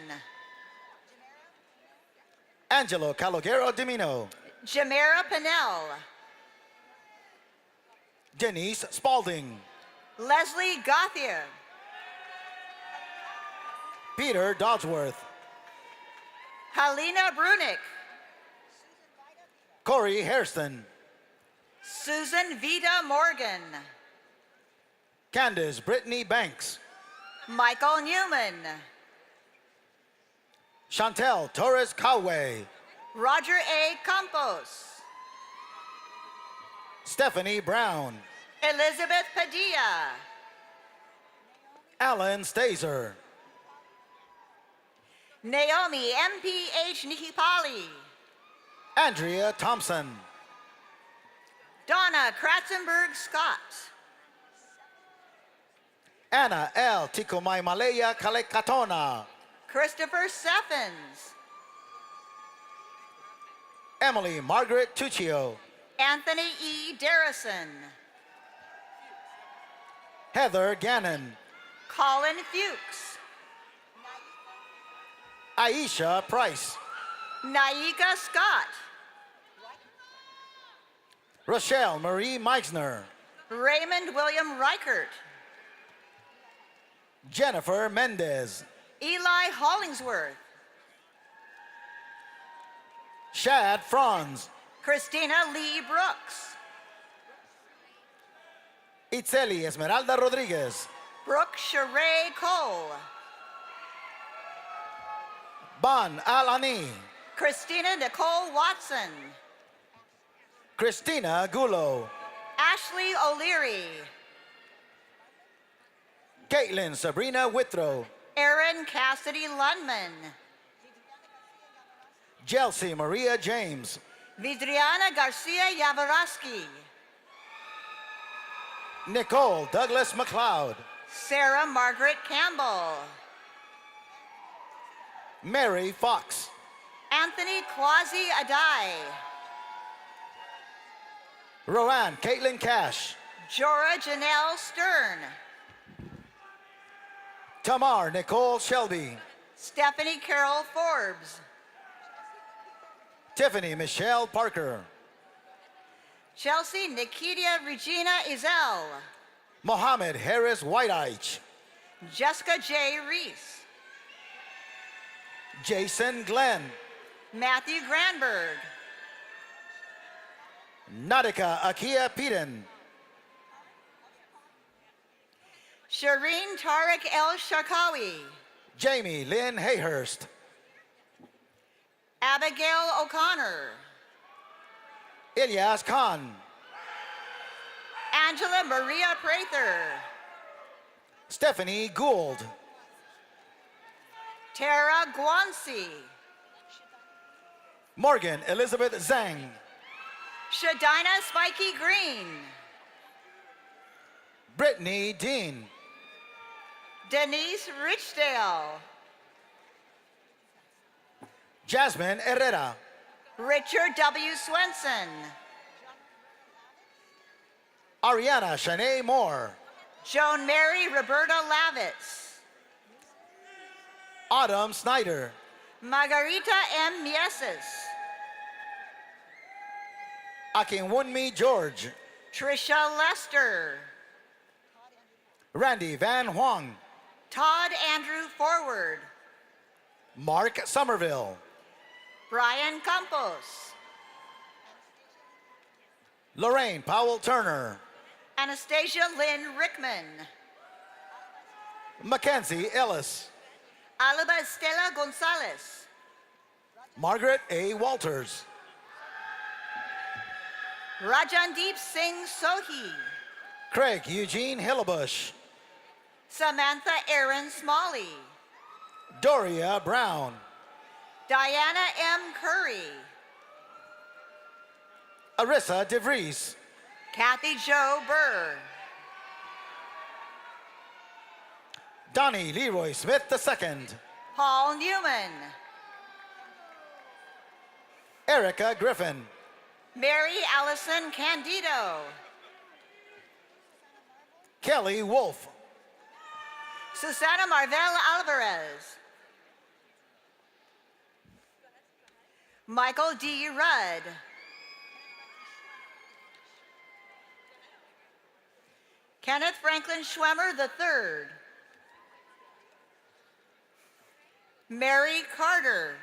Angelo Calogero Dimino. Jamera Pinnell. Denise Spalding. Leslie Gauthier. Peter Dodsworth. Helena Brunick. Corey Hairston. Susan Vita Morgan. Candace Brittany Banks. Michael Newman. Chantel Torres Coway. Roger A. Campos. Stephanie Brown. Elizabeth Padilla. Alan Stazer. Naomi M.P.H. Nikipali. Andrea Thompson. Donna Kratzenberg Scott. Anna L. Tikomai Malaya Kalekatona. Christopher Seffens. Emily Margaret Tuccio. Anthony E. Darrison. Heather Gannon. Colin Fuchs. Aisha Price. Naika Scott. Rochelle Marie Meixner. Raymond William Reichert. Jennifer Mendez. Eli Hollingsworth. Shad Franz. Christina Lee Brooks. Itzeli Esmeralda Rodriguez. Brooke Sheree Cole. Ban Al-Ani. Christina Nicole Watson. Christina Gulo. Ashley O'Leary. Caitlin Sabrina Withrow. Erin Cassidy Lundman. Chelsea Maria James. Vidriana Garcia Yavaraski. Nicole Douglas McLeod. Sarah Margaret Campbell. Mary Fox. Anthony Quasi Adai. Roanne Caitlin Cash. Jora Janelle Stern. Tamar Nicole Shelby. Stephanie Carol Forbes. Tiffany Michelle Parker. Chelsea Nikita Regina Izell. Mohammed Harris Whiteich. Jessica J. Reese. Jason Glenn. Matthew Granberg. Nadika Akia Peden. Shireen Tariq El Sharkawi. Jamie Lynn Hayhurst. Abigail O'Connor. Ilyas Khan. Angela Maria Prather. Stephanie Gould. Tara Guanci. Morgan Elizabeth Zhang. Shadina Spiky Green. Brittany Dean. Denise Richdale. Jasmine Herrera. Richard W. Swenson. Ariana Shanae Moore. Joan Mary Roberta Lavitz. Autumn Snyder. Margarita M. Mieses. Akinwunmi George. Trisha Lester. Randy Van Huang. Todd Andrew Forward. Mark Somerville. Brian Campos. Lorraine Powell Turner. Anastasia Lynn Rickman. Mackenzie Ellis. Alba Estela Gonzalez. Margaret A. Walters. Rajandeep Singh Sohi. Craig Eugene Hillebush. Samantha Aaron Smalley. Doria Brown. Diana M. Curry. Arissa DeVries. Kathy Jo Burr. Donnie Leroy Smith II. Paul Newman. Erica Griffin. Mary Allison Candido. Kelly Wolff. Susana Marvel Alvarez. Michael D. Rudd. Kenneth Franklin Schwemmer III. Mary Carter.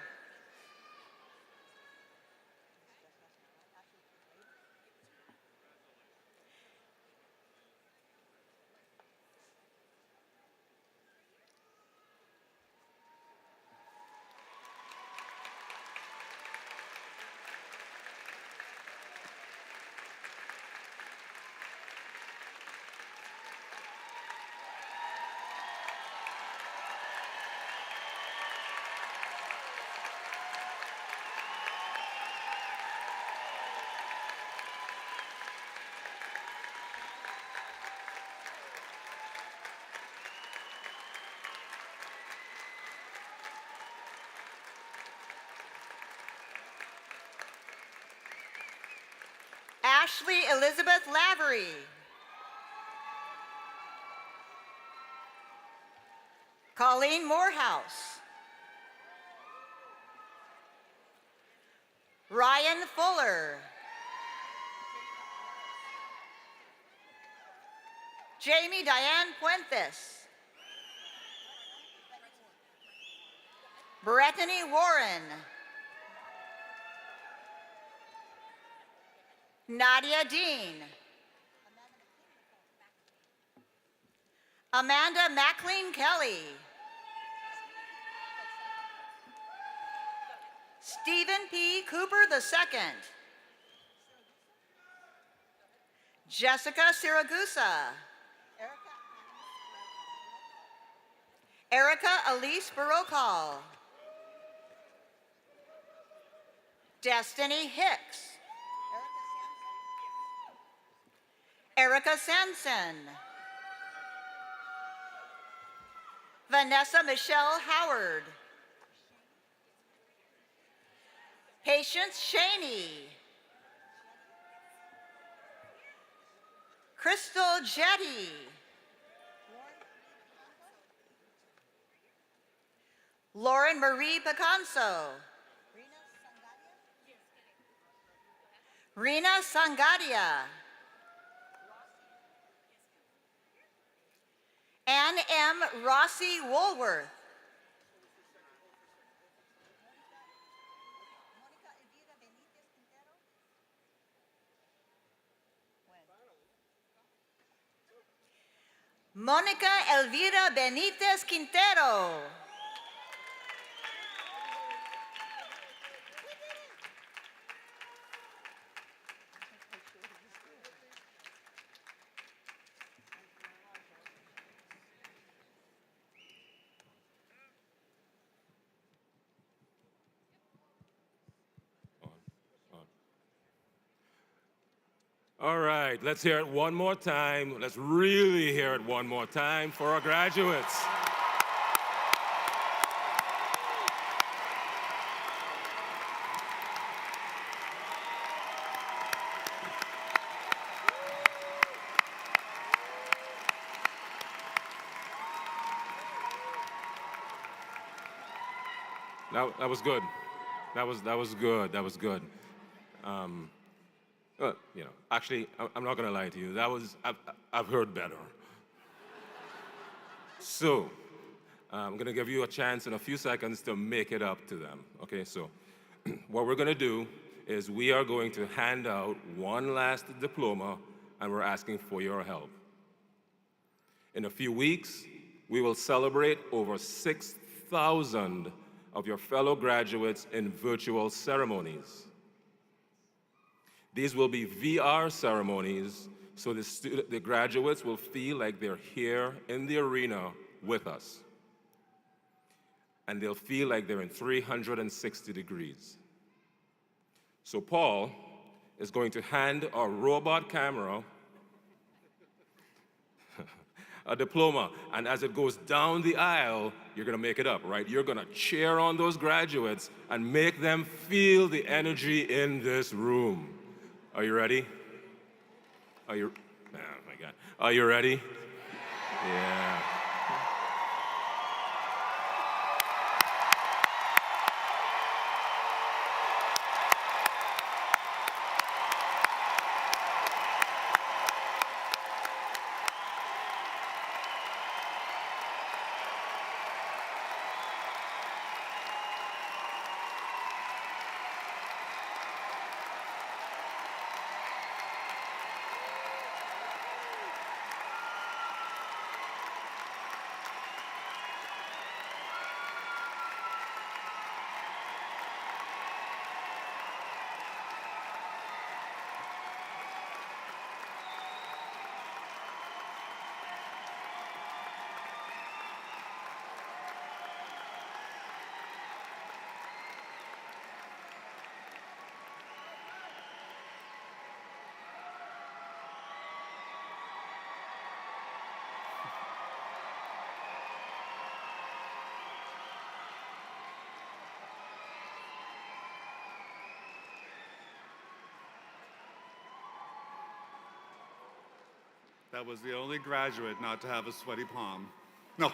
Ashley Elizabeth Lavery. Colleen Morehouse. Ryan Fuller. Jamie Diane Puentes. Brittany Warren. Nadia Dean. Amanda McLean Kelly. Stephen P. Cooper II. Jessica Siragusa. Erica Elise Barokal. Destiny Hicks. Erica Sanson. Vanessa Michelle Howard. Patience Shaney. Crystal Jetty. Lauren Marie Picanso. Rina Sangadia. Ann M. Rossi Woolworth. Monica Elvira Benitez Quintero. All right, let's hear it one more time. Let's really hear it one more time for our graduates. That was good. That was good. That was good. Actually, I'm not gonna lie to you. I've heard better. So, I'm gonna give you a chance in a few seconds to make it up to them. Okay, so what we're gonna do is we are going to hand out one last diploma, and we're asking for your help. In a few weeks, we will celebrate over 6,000 of your fellow graduates in virtual ceremonies. These will be VR ceremonies, so the graduates will feel like they're here in the arena with us. And they'll feel like they're in 360 degrees. So Paul is going to hand our robot camera a diploma, and as it goes down the aisle, you're gonna make it up, right? You're gonna cheer on those graduates and make them feel the energy in this room. Are you ready? Oh my God. Are you ready? Yeah. That was the only graduate not to have a sweaty palm. No.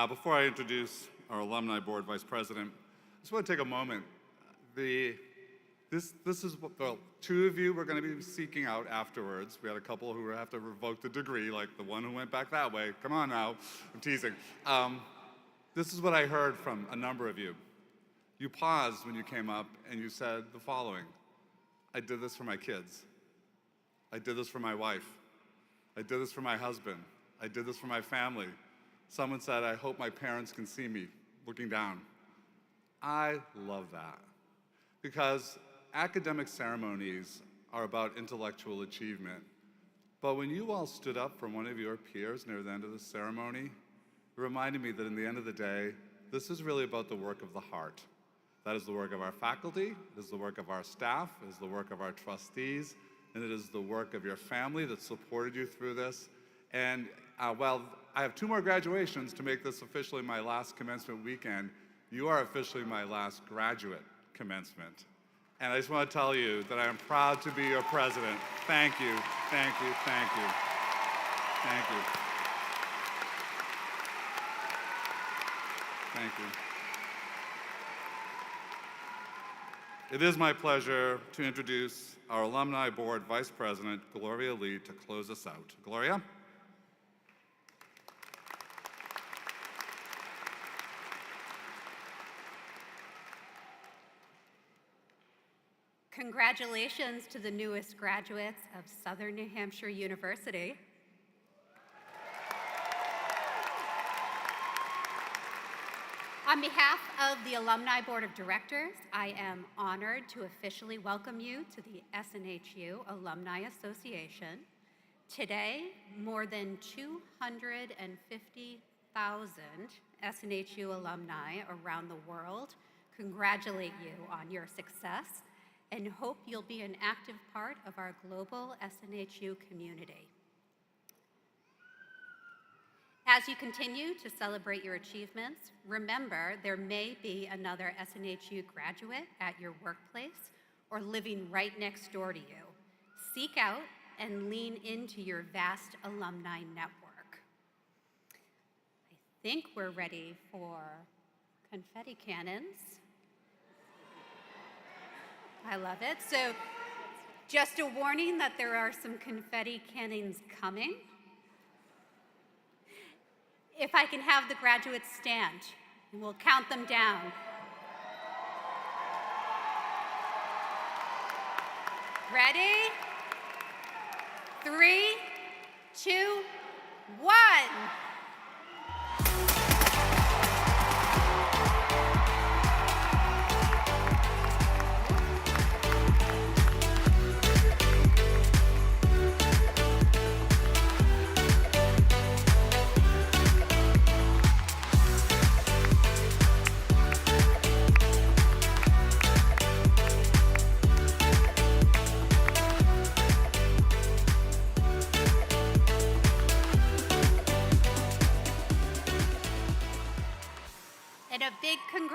Before I introduce our Alumni Board Vice President, I just want to take a moment. This is what, well, two of you we're going to be seeking out afterwards. We had a couple who have to revoke the degree, like the one who went back that way. Come on now, I'm teasing. This is what I heard from a number of you. You paused when you came up and you said the following: I did this for my kids. I did this for my wife. I did this for my husband. I did this for my family. Someone said, I hope my parents can see me looking down. I love that, because academic ceremonies are about intellectual achievement. But when you all stood up for one of your peers near the end of the ceremony, it reminded me that in the end of the day, this is really about the work of the heart. That is the work of our faculty, it is the work of our staff, it is the work of our trustees, and it is the work of your family that supported you through this. And while I have 2 more graduations to make this officially my last commencement weekend, you are officially my last graduate commencement. And I just want to tell you that I am proud to be your president. Thank you, thank you, thank you, thank you. Thank you. It is my pleasure to introduce our Alumni Board Vice President, Gloria Lee, to close us out. Gloria? Congratulations to the newest graduates of Southern New Hampshire University. On behalf of the Alumni Board of Directors, I am honored to officially welcome you to the SNHU Alumni Association. Today, more than 250,000 SNHU alumni around the world congratulate you on your success and hope you'll be an active part of our global SNHU community. As you continue to celebrate your achievements, remember there may be another SNHU graduate at your workplace or living right next door to you. Seek out and lean into your vast alumni network. I think we're ready for confetti cannons. I love it. So just a warning that there are some confetti cannons coming. If I can have the graduates stand, and we'll count them down. Ready? 3, 2, 1.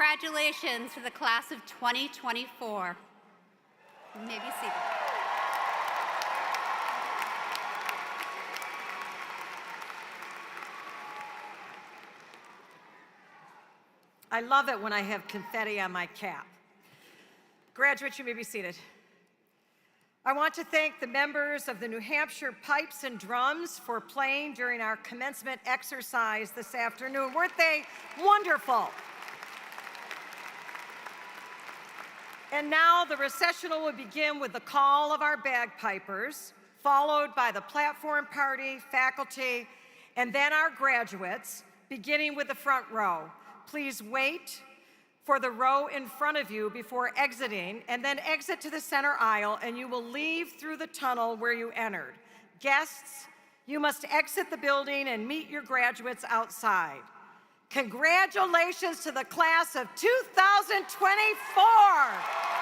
congratulations to the class of 2024. You may be seated. I love it when I have confetti on my cap. Graduates, you may be seated. I want to thank the members of the New Hampshire Pipes and Drums for playing during our commencement exercise this afternoon. Weren't they wonderful? And now the recessional will begin with the call of our bagpipers, followed by the platform party, faculty, and then our graduates, beginning with the front row. Please wait for the row in front of you before exiting, and then exit to the center aisle, and you will leave through the tunnel where you entered. Guests, you must exit the building and meet your graduates outside. Congratulations to the class of 2024.